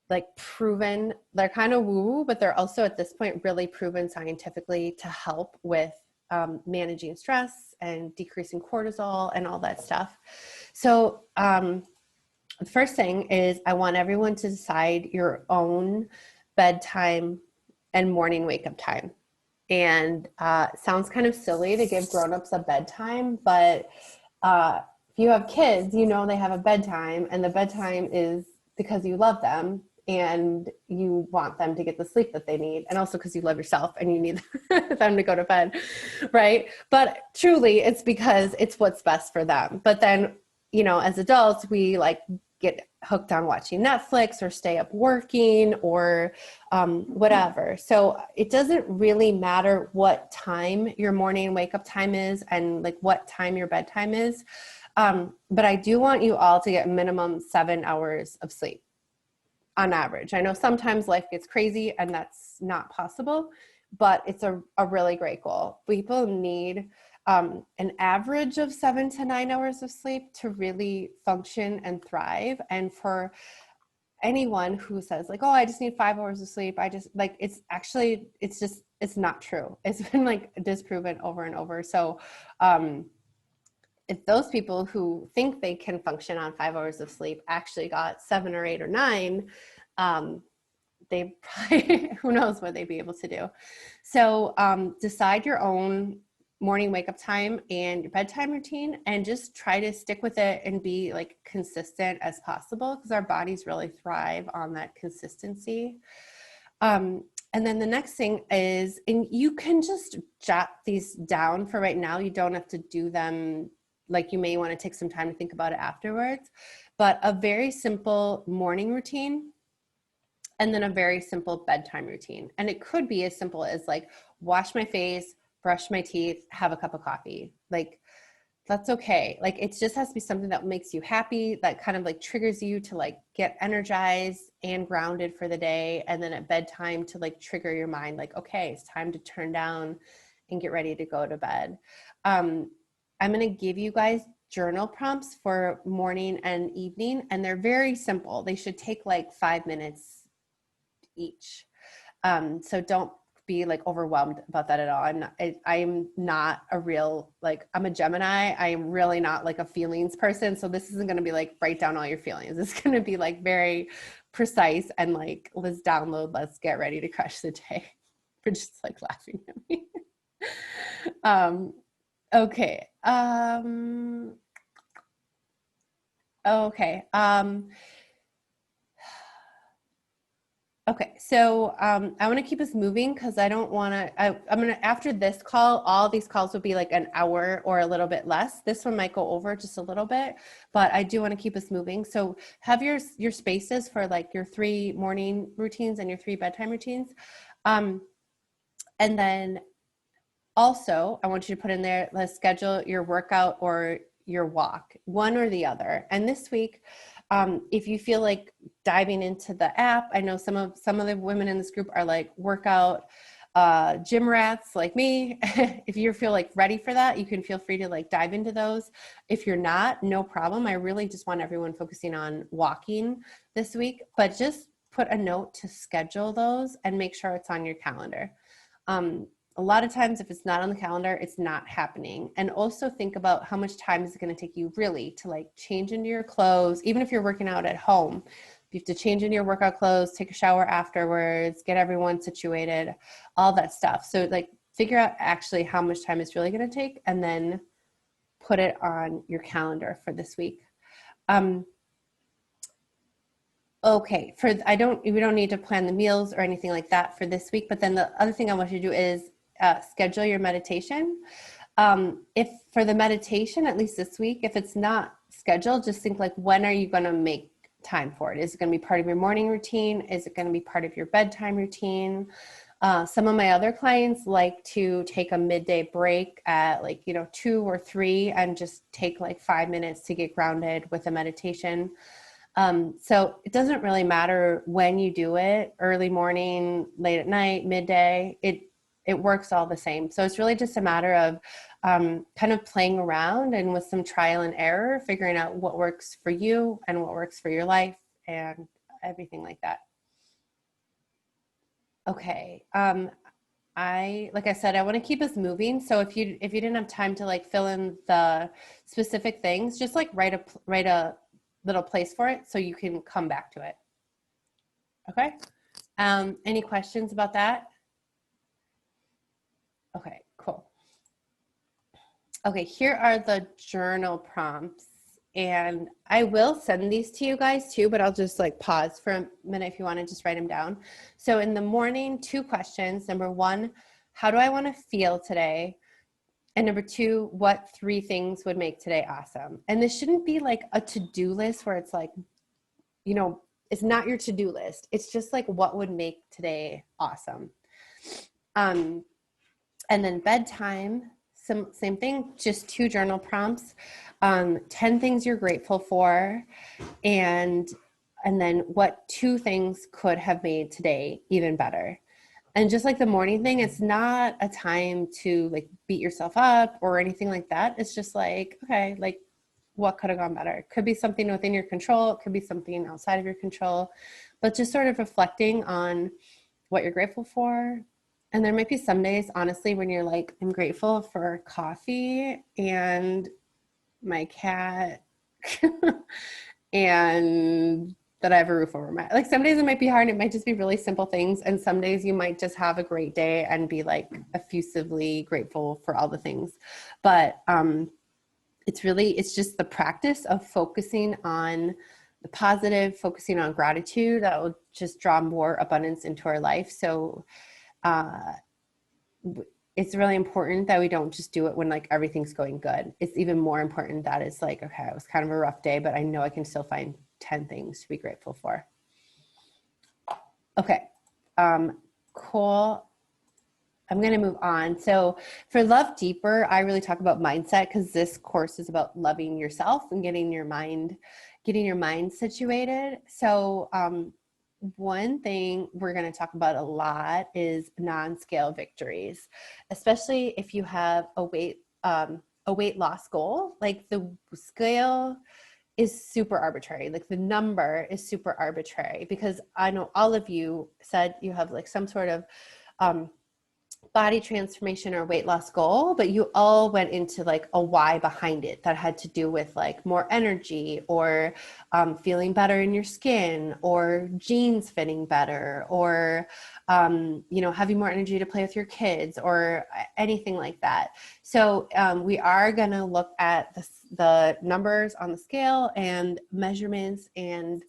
like proven. They're kind of woo, but they're also at this point really proven scientifically to help with managing stress and decreasing cortisol and all that stuff. So the first thing is I want everyone to decide your own bedtime and morning wake up time. And it sounds kind of silly to give grownups a bedtime, but if you have kids, you know they have a bedtime, and the bedtime is because you love them and you want them to get the sleep that they need, and also because you love yourself and you need them to go to bed, right? But truly, it's because it's what's best for them. But then, you know, as adults, we like get hooked on watching Netflix or stay up working or whatever. So it doesn't really matter what time your morning wake up time is and like what time your bedtime is. But I do want you all to get minimum 7 hours of sleep on average. I know sometimes life gets crazy and that's not possible, but it's a really great goal. People need an average of 7 to 9 hours of sleep to really function and thrive. And for anyone who says like, oh, I just need 5 hours of sleep, I just like, it's not true. It's been like disproven over and over. So if those people who think they can function on 5 hours of sleep actually got 7 or 8 or 9, they probably, who knows what they'd be able to do. So decide your own morning wake up time and your bedtime routine, and just try to stick with it and be like consistent as possible, because our bodies really thrive on that consistency. And then the next thing is, and you can just jot these down for right now. You don't have to do them, like you may want to take some time to think about it afterwards, but a very simple morning routine and then a very simple bedtime routine. And it could be as simple as like wash my face, brush my teeth, have a cup of coffee. Like that's okay. Like it just has to be something that makes you happy, that kind of like triggers you to like get energized and grounded for the day. And then at bedtime to like trigger your mind, like, okay, it's time to turn down and get ready to go to bed. I'm going to give you guys journal prompts for morning and evening, and they're very simple. They should take like 5 minutes each. So don't be like overwhelmed about that at all. I'm not a real, like, I'm a Gemini. I'm really not like a feelings person. So this isn't going to be like write down all your feelings. It's going to be like very precise and like, let's download, let's get ready to crush the day. We're just like laughing at me. Okay. Okay. Okay, so I want to keep us moving because I don't want to, I'm going to, after this call, all these calls will be like an hour or a little bit less. This one might go over just a little bit, but I do want to keep us moving. So have your spaces for like your 3 morning routines and your 3 bedtime routines. And then Also, I want you to put in there, let's schedule your workout or your walk, one or the other. And this week, if you feel like diving into the app, I know some of the women in this group are like workout gym rats like me. If you feel like ready for that, you can feel free to like dive into those. If you're not, no problem. I really just want everyone focusing on walking this week, but just put a note to schedule those and make sure it's on your calendar. A lot of times if it's not on the calendar, it's not happening. And also think about how much time is it going to take you really to like change into your clothes, even if you're working out at home. You have to change into your workout clothes, take a shower afterwards, get everyone situated, all that stuff. So like figure out actually how much time it's really going to take and then put it on your calendar for this week. Okay, we don't need to plan the meals or anything like that for this week, but then the other thing I want you to do is schedule your meditation. If for the meditation, at least this week, if it's not scheduled, just think like, when are you going to make time for it? Is it going to be part of your morning routine? Is it going to be part of your bedtime routine? Some of my other clients like to take a midday break at 2 or 3 and just take like 5 minutes to get grounded with a meditation. So it doesn't really matter when you do it, early morning, late at night, midday, it works all the same. So it's really just a matter of kind of playing around and with some trial and error, figuring out what works for you and what works for your life and everything like that. Okay. Like I said, I want to keep us moving. So if you didn't have time to like fill in the specific things, just like write a little place for it so you can come back to it. Okay. Any questions about that? Okay, cool. Okay, here are the journal prompts, and I will send these to you guys too, but I'll just like pause for a minute if you want to just write them down. So in the morning, 2 questions. Number 1, how do I want to feel today? And number 2, what 3 things would make today awesome? And this shouldn't be like a to-do list where it's like, it's not your to-do list. It's just like what would make today awesome. And then bedtime, same thing, just 2 journal prompts, 10 things you're grateful for, and then what 2 things could have made today even better. And just like the morning thing, it's not a time to like beat yourself up or anything like that. It's just like, okay, like what could have gone better? It could be something within your control. It could be something outside of your control, but just sort of reflecting on what you're grateful for. And there might be some days, honestly, when you're like, I'm grateful for coffee and my cat and that I have a roof over my, like some days it might be hard. It might just be really simple things. And some days you might just have a great day and be like effusively grateful for all the things. But it's just the practice of focusing on the positive, focusing on gratitude that will just draw more abundance into our life. So it's really important that we don't just do it when like everything's going good. It's even more important that it's like, okay, it was kind of a rough day, but I know I can still find 10 things to be grateful for. Okay, cool. I'm going to move on. So for Love Deeper, I really talk about mindset because this course is about loving yourself and getting your mind situated. So one thing we're going to talk about a lot is non-scale victories, especially if you have a weight loss goal. Like the scale is super arbitrary. Like the number is super arbitrary because I know all of you said you have like some sort of body transformation or weight loss goal, but you all went into like a why behind it that had to do with like more energy or feeling better in your skin or jeans fitting better or, having more energy to play with your kids or anything like that. So we are going to look at the numbers on the scale and measurements and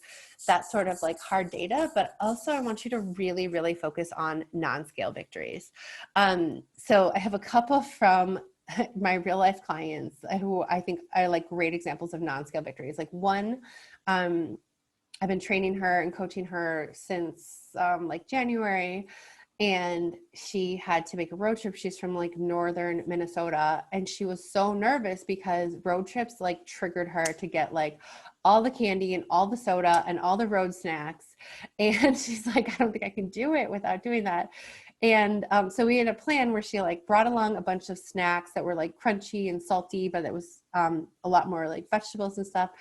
that sort of like hard data, but also I want you to really, really focus on non-scale victories. So I have a couple from my real life clients who I think are like great examples of non-scale victories. Like one, I've been training her and coaching her since like January. and she had to make a road trip. She's from like northern Minnesota, and she was so nervous because road trips like triggered her to get like all the candy and all the soda and all the road snacks. And she's like, I don't think I can do it without doing that. And so we had a plan where she like brought along a bunch of snacks that were like crunchy and salty, but it was a lot more like vegetables and stuff.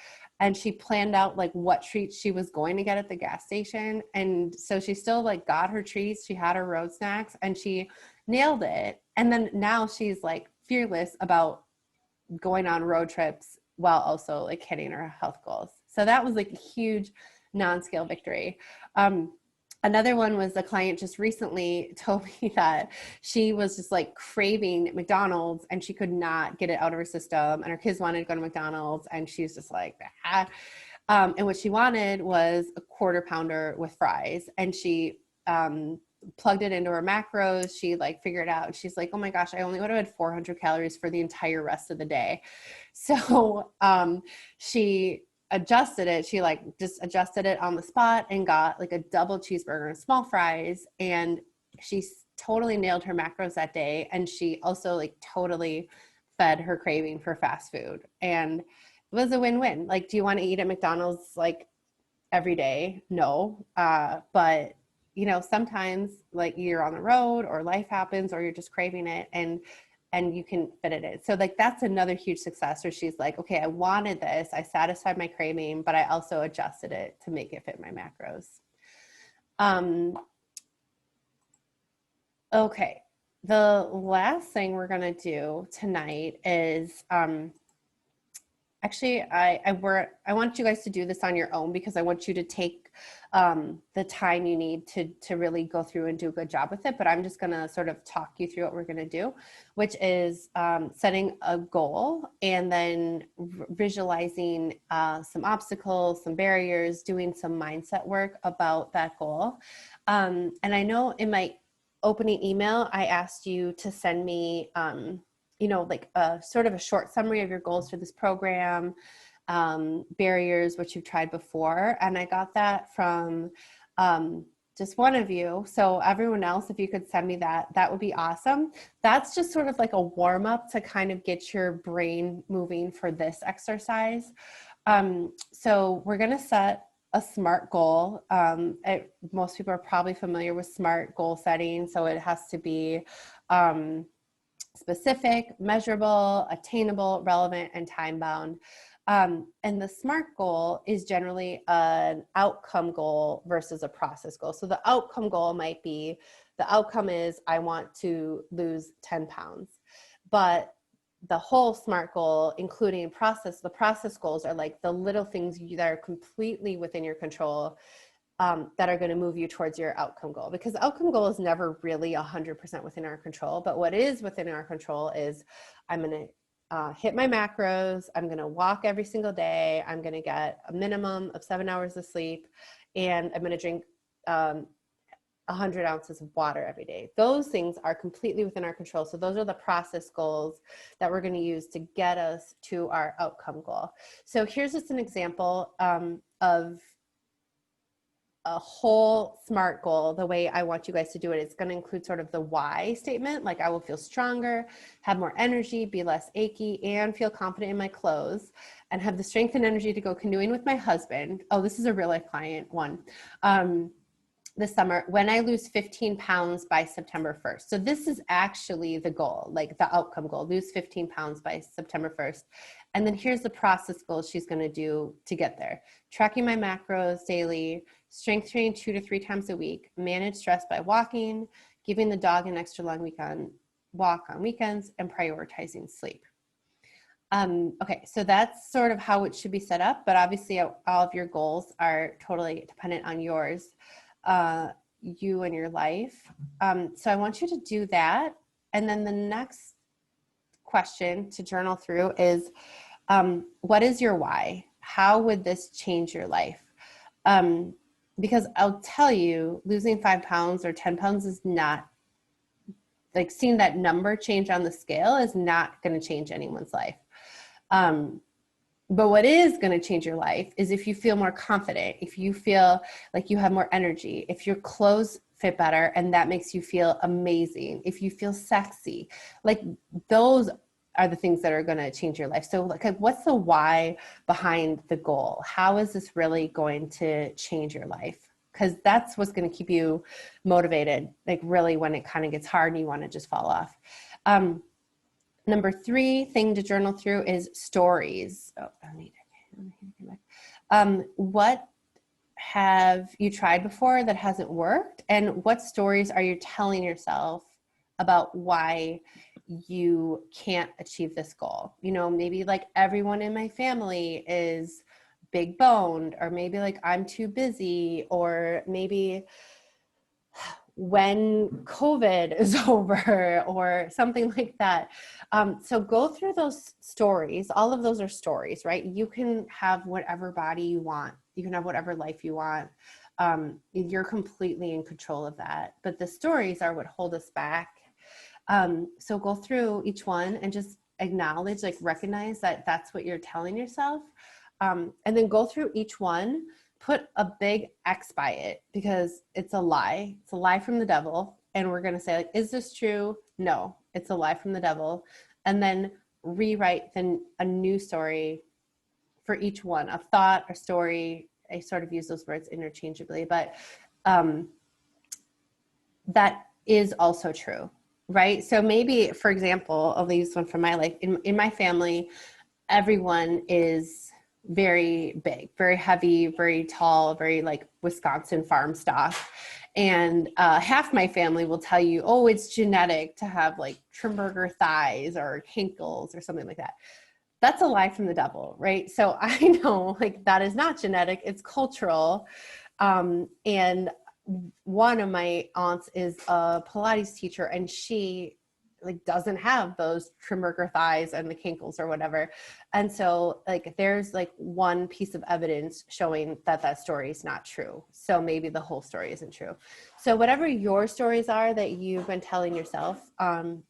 And she planned out like what treats she was going to get at the gas station. And so she still like got her treats. She had her road snacks and she nailed it. And then now she's like fearless about going on road trips while also like hitting her health goals. So that was like a huge non-scale victory. Another one was a client just recently told me that she was just like craving McDonald's and she could not get it out of her system, and her kids wanted to go to McDonald's and she's just like, ah. And what she wanted was a quarter pounder with fries, and she plugged it into her macros. She like figured it out, and she's like, oh my gosh, I only would have had 400 calories for the entire rest of the day. So she adjusted it. She like just adjusted it on the spot and got like a double cheeseburger and small fries. And she totally nailed her macros that day. And she also like totally fed her craving for fast food. And it was a win-win. Like, do you want to eat at McDonald's like every day? No. But you know, sometimes like you're on the road or life happens or you're just craving it, and you can fit it in. So like, that's another huge success where she's like, okay, I wanted this, I satisfied my craving, but I also adjusted it to make it fit my macros. Okay. The last thing we're going to do tonight is, actually, I want you guys to do this on your own because I want you to take the time you need to really go through and do a good job with it. But I'm just going to sort of talk you through what we're going to do, which is setting a goal and then visualizing some obstacles, some barriers, doing some mindset work about that goal. And I know in my opening email, I asked you to send me you know, like a sort of a short summary of your goals for this program, barriers, what you've tried before. And I got that from just one of you. So everyone else, if you could send me that, that would be awesome. That's just sort of like a warm up to kind of get your brain moving for this exercise. So we're going to set a SMART goal. Most people are probably familiar with SMART goal setting. So it has to be specific, measurable, attainable, relevant, and time-bound. And the SMART goal is generally an outcome goal versus a process goal. So the outcome goal might be, the outcome is I want to lose 10 pounds. But the whole SMART goal, including the process goals are like the little things that are completely within your control, that are going to move you towards your outcome goal, because the outcome goal is never really 100% within our control. But what is within our control is I'm going to hit my macros. I'm going to walk every single day. I'm going to get a minimum of 7 hours of sleep, and I'm going to drink 100 ounces of water every day. Those things are completely within our control. So those are the process goals that we're going to use to get us to our outcome goal. So here's just an example of a whole SMART goal. The way I want you guys to do it, it's going to include sort of the why statement, like I will feel stronger, have more energy, be less achy, and feel confident in my clothes, and have the strength and energy to go canoeing with my husband. Oh, this is a real life client one. This summer when I lose 15 pounds by September 1st. So this is actually the goal, like the outcome goal, lose 15 pounds by September 1st. And then here's the process goals she's going to do to get there. Tracking my macros daily, strength training 2 to 3 times a week, manage stress by walking, giving the dog an extra long walk on weekends, and prioritizing sleep. Okay, so that's sort of how it should be set up, but obviously all of your goals are totally dependent on yours. You and your life. So I want you to do that. And then the next question to journal through is, what is your why? How would this change your life? Because I'll tell you, losing 5 pounds or 10 pounds is not, like seeing that number change on the scale is not going to change anyone's life. But what is going to change your life is if you feel more confident, if you feel like you have more energy, if your clothes fit better and that makes you feel amazing, if you feel sexy, like those are the things that are going to change your life. So like what's the why behind the goal? How is this really going to change your life? Because that's what's going to keep you motivated, like really when it kind of gets hard and you want to just fall off. Number 3 thing to journal through is stories. What have you tried before that hasn't worked? And what stories are you telling yourself about why you can't achieve this goal? You know, maybe like everyone in my family is big boned, or maybe like I'm too busy, or maybe when COVID is over or something like that. So go through those stories. All of those are stories, right? You can have whatever body you want. You can have whatever life you want. You're completely in control of that. But the stories are what hold us back. So go through each one and just acknowledge, like recognize that that's what you're telling yourself. And then go through each one, put a big X by it because it's a lie. It's a lie from the devil. And we're going to say like, is this true? No, it's a lie from the devil. And then rewrite a new story for each one, a thought, a story. I sort of use those words interchangeably, but that is also true, right? So maybe, for example, I'll use one from my life. In my family, everyone is very big, very heavy, very tall, very like Wisconsin farm stock. And half my family will tell you, oh, it's genetic to have like Trimburger thighs or kinkles or something like that. That's a lie from the devil, right? So I know like that is not genetic, it's cultural. And one of my aunts is a Pilates teacher and she like doesn't have those Trimburger thighs and the kinkles or whatever. And so like there's like one piece of evidence showing that that story is not true. So maybe the whole story isn't true. So whatever your stories are that you've been telling yourself,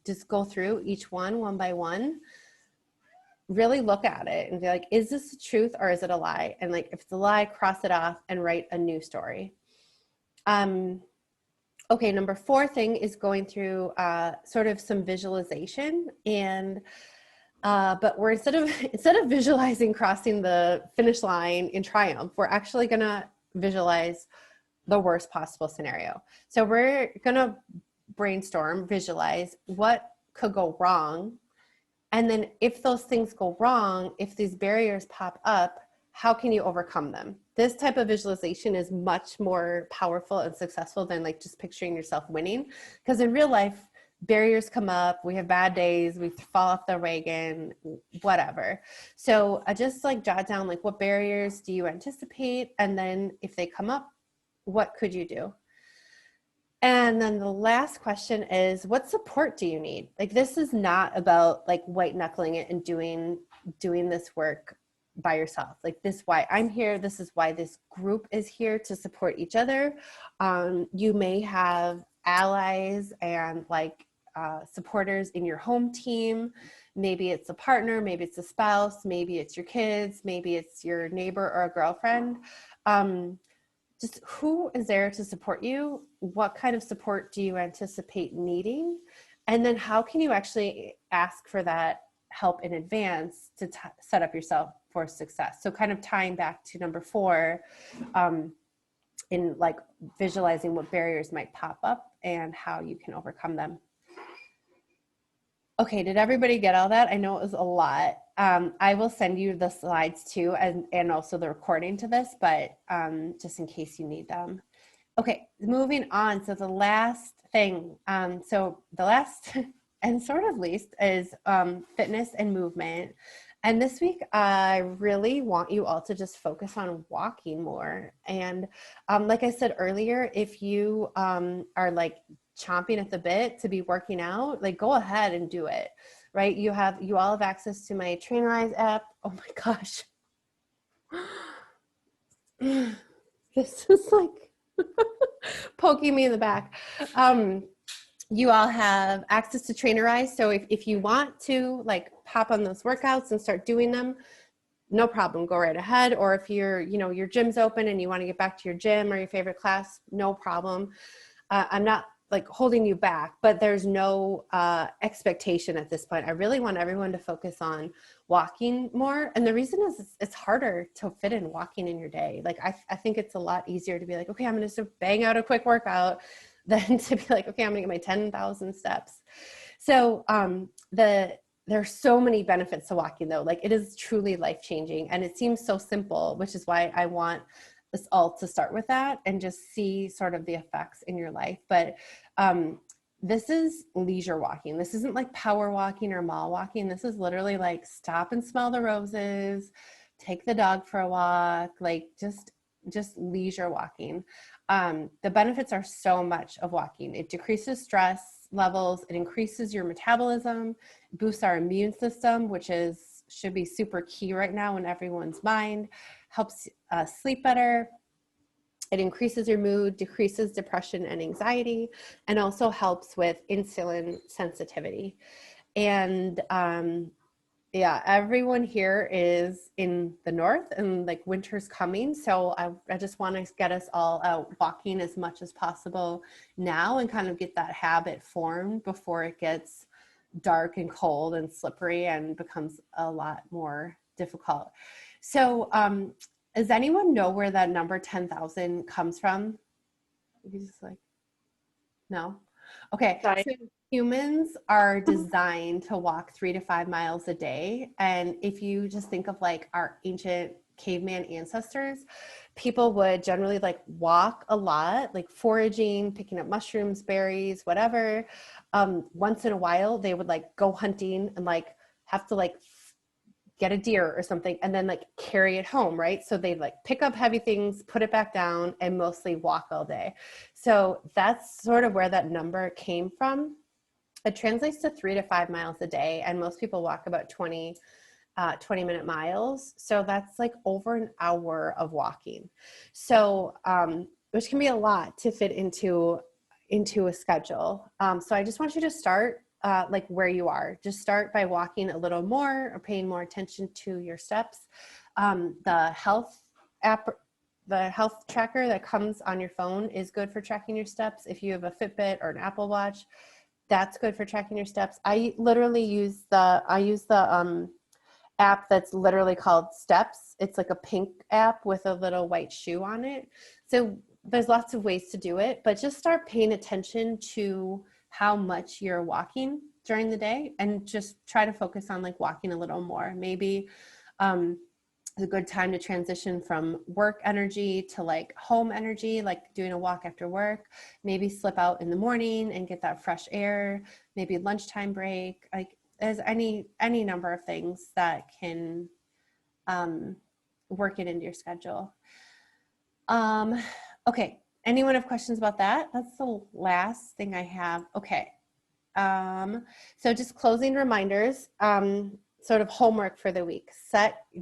just go through each one by one, really look at it and be like, is this the truth or is it a lie? And like, if it's a lie, cross it off and write a new story. Okay, number 4 thing is going through sort of some visualization, and but we're instead of visualizing crossing the finish line in triumph, we're actually gonna visualize the worst possible scenario. So we're gonna brainstorm, visualize what could go wrong, and then if those things go wrong, if these barriers pop up, how can you overcome them? This type of visualization is much more powerful and successful than like just picturing yourself winning. Because in real life, barriers come up, we have bad days, we fall off the wagon, whatever. So just like jot down like what barriers do you anticipate? And then if they come up, what could you do? And then the last question is, what support do you need? Like this is not about like white knuckling it and doing this work by yourself. Like this, why I'm here. This is why this group is here to support each other. You may have allies and like supporters in your home team. Maybe it's a partner, maybe it's a spouse, maybe it's your kids, maybe it's your neighbor or a girlfriend. Just who is there to support you? What kind of support do you anticipate needing? And then how can you actually ask for that help in advance to set up yourself for success? So kind of tying back to number 4, in like visualizing what barriers might pop up and how you can overcome them. Okay, did everybody get all that? I know it was a lot. I will send you the slides too, and also the recording to this, but just in case you need them. Okay, moving on. So the last thing, so the last and sort of least is fitness and movement. And this week, I really want you all to just focus on walking more. And like I said earlier, if you are like chomping at the bit to be working out, like go ahead and do it, right? You all have access to my Trainerize app. Oh my gosh. This is like poking me in the back. You all have access to Trainerize. So if you want to like pop on those workouts and start doing them, no problem, go right ahead. Or if your gym's open and you want to get back to your gym or your favorite class, no problem. I'm not like holding you back, but there's no expectation at this point. I really want everyone to focus on walking more. And the reason is it's harder to fit in walking in your day. Like I think it's a lot easier to be like, okay, I'm going to bang out a quick workout than to be like, okay, I'm going to get my 10,000 steps. So there's so many benefits to walking though. Like it is truly life-changing and it seems so simple, which is why I want us all to start with that and just see sort of the effects in your life. But this is leisure walking. This isn't like power walking or mall walking. This is literally like stop and smell the roses, take the dog for a walk, like just leisure walking. The benefits are so much of walking. It decreases stress levels. It increases your metabolism, boosts our immune system, which should be super key right now in everyone's mind, helps sleep better. It increases your mood, decreases depression and anxiety, and also helps with insulin sensitivity. And yeah, everyone here is in the north and like winter's coming. So I just want to get us all out walking as much as possible now and kind of get that habit formed before it gets dark and cold and slippery and becomes a lot more difficult. So does anyone know where that number 10,000 comes from? You just like, no? Okay.
Sorry.
So humans are designed to walk 3 to 5 miles a day. And if you just think of like our ancient caveman ancestors, people would generally like walk a lot, like foraging, picking up mushrooms, berries, whatever. Once in a while, they would like go hunting and like have to like get a deer or something and then like carry it home, right? So they like pick up heavy things, put it back down, and mostly walk all day. So that's sort of where that number came from. It translates to 3 to 5 miles a day, and most people walk about 20-minute miles. So that's like over an hour of walking. So which can be a lot to fit into a schedule. So I just want you to start like where you are. Just start by walking a little more or paying more attention to your steps. The health app, the health tracker that comes on your phone is good for tracking your steps. If you have a Fitbit or an Apple Watch, that's good for tracking your steps. I literally use the app that's literally called Steps. It's like a pink app with a little white shoe on it. So there's lots of ways to do it, but just start paying attention to how much you're walking during the day and just try to focus on like walking a little more. Maybe it's a good time to transition from work energy to like home energy, like doing a walk after work. Maybe slip out in the morning and get that fresh air, maybe lunchtime break. Like there's any number of things that can work it into your schedule. Okay. Anyone have questions about that? That's the last thing I have. Okay. So just closing reminders, sort of homework for the week.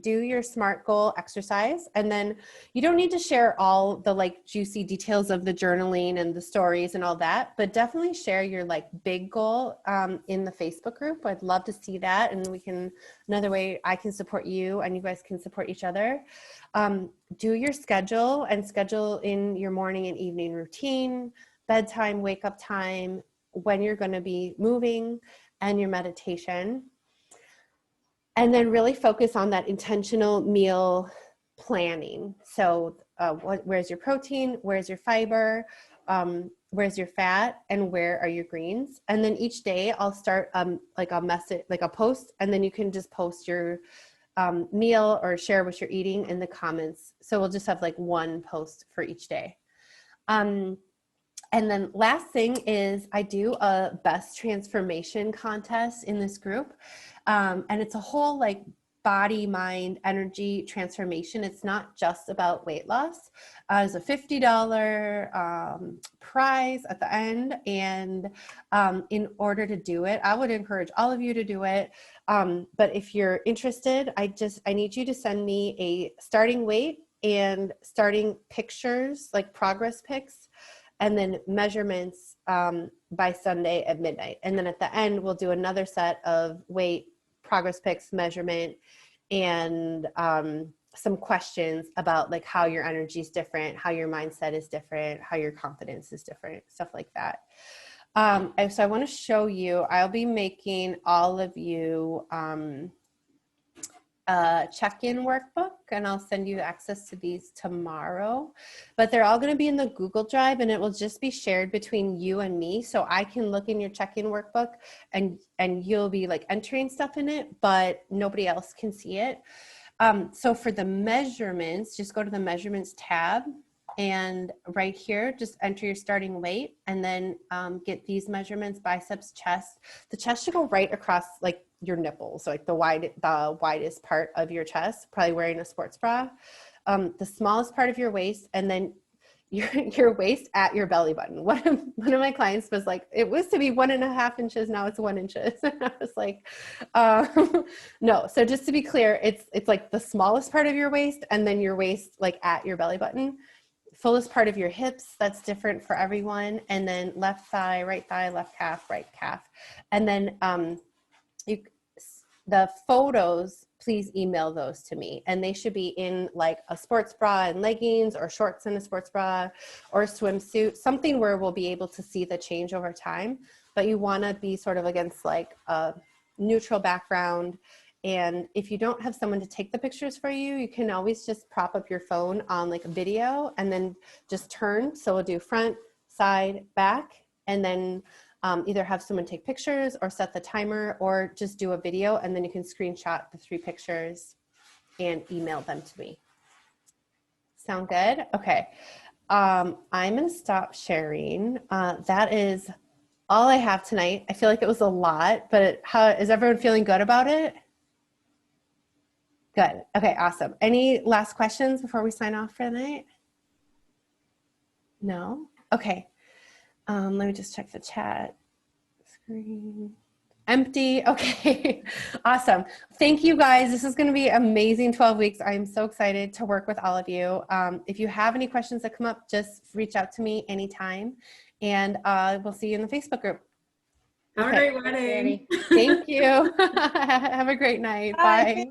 Do your SMART goal exercise, and then you don't need to share all the like juicy details of the journaling and the stories and all that, but definitely share your like big goal in the Facebook group. I'd love to see that, and another way I can support you and you guys can support each other. Do your schedule and schedule in your morning and evening routine, bedtime, wake up time, when you're going to be moving, and your meditation. And then really focus on that intentional meal planning. So where's your protein? Where's your fiber? Where's your fat? And where are your greens? And then each day I'll start like a message, like a post, and then you can just post your meal or share what you're eating in the comments. So we'll just have like one post for each day. And then last thing is I do a best transformation contest in this group. And it's a whole like body, mind, energy transformation. It's not just about weight loss. There's a $50 prize at the end. And in order to do it, I would encourage all of you to do it. But if you're interested, I need you to send me a starting weight and starting pictures, like progress pics, and then measurements by Sunday at midnight. And then at the end, we'll do another set of weight, progress pics, measurement, and some questions about like how your energy is different, how your mindset is different, how your confidence is different, stuff like that. So I want to show you, I'll be making all of you a check-in workbook, and I'll send you access to these tomorrow, but they're all going to be in the Google Drive, and it will just be shared between you and me. So I can look in your check-in workbook and you'll be like entering stuff in it, but nobody else can see it. So for the measurements, just go to the measurements tab, and right here, just enter your starting weight, and then get these measurements: biceps, chest. The chest should go right across like your nipples, so like the widest part of your chest, probably wearing a sports bra. The smallest part of your waist, and then your waist at your belly button. One of my clients was like, it was to be 1.5 inches, now it's 1 inch. And I was like, no. So just to be clear, it's like the smallest part of your waist, and then your waist like at your belly button. Fullest part of your hips, that's different for everyone. And then left thigh, left calf, right calf. And then the photos, please email those to me. And they should be in like a sports bra and leggings, or shorts and a sports bra, or a swimsuit, something where we'll be able to see the change over time. But you want to be sort of against like a neutral background. And if you don't have someone to take the pictures for you, you can always just prop up your phone on like a video and then just turn. So we'll do front, side, back, and then either have someone take pictures or set the timer, or just do a video, and then you can screenshot the 3 pictures and email them to me. Sound good? Okay. I'm going to stop sharing. That is all I have tonight. I feel like it was a lot, but how is everyone feeling good about it? Good. Okay, awesome. Any last questions before we sign off for the night? No? Okay. Let me just check the chat. Screen empty. Okay. Awesome. Thank you guys. This is going to be amazing 12 weeks. I'm so excited to work with all of you. If you have any questions that come up, just reach out to me anytime, and we'll see you in the Facebook group.
Have a great wedding.
Thank you. Have a great night. Bye.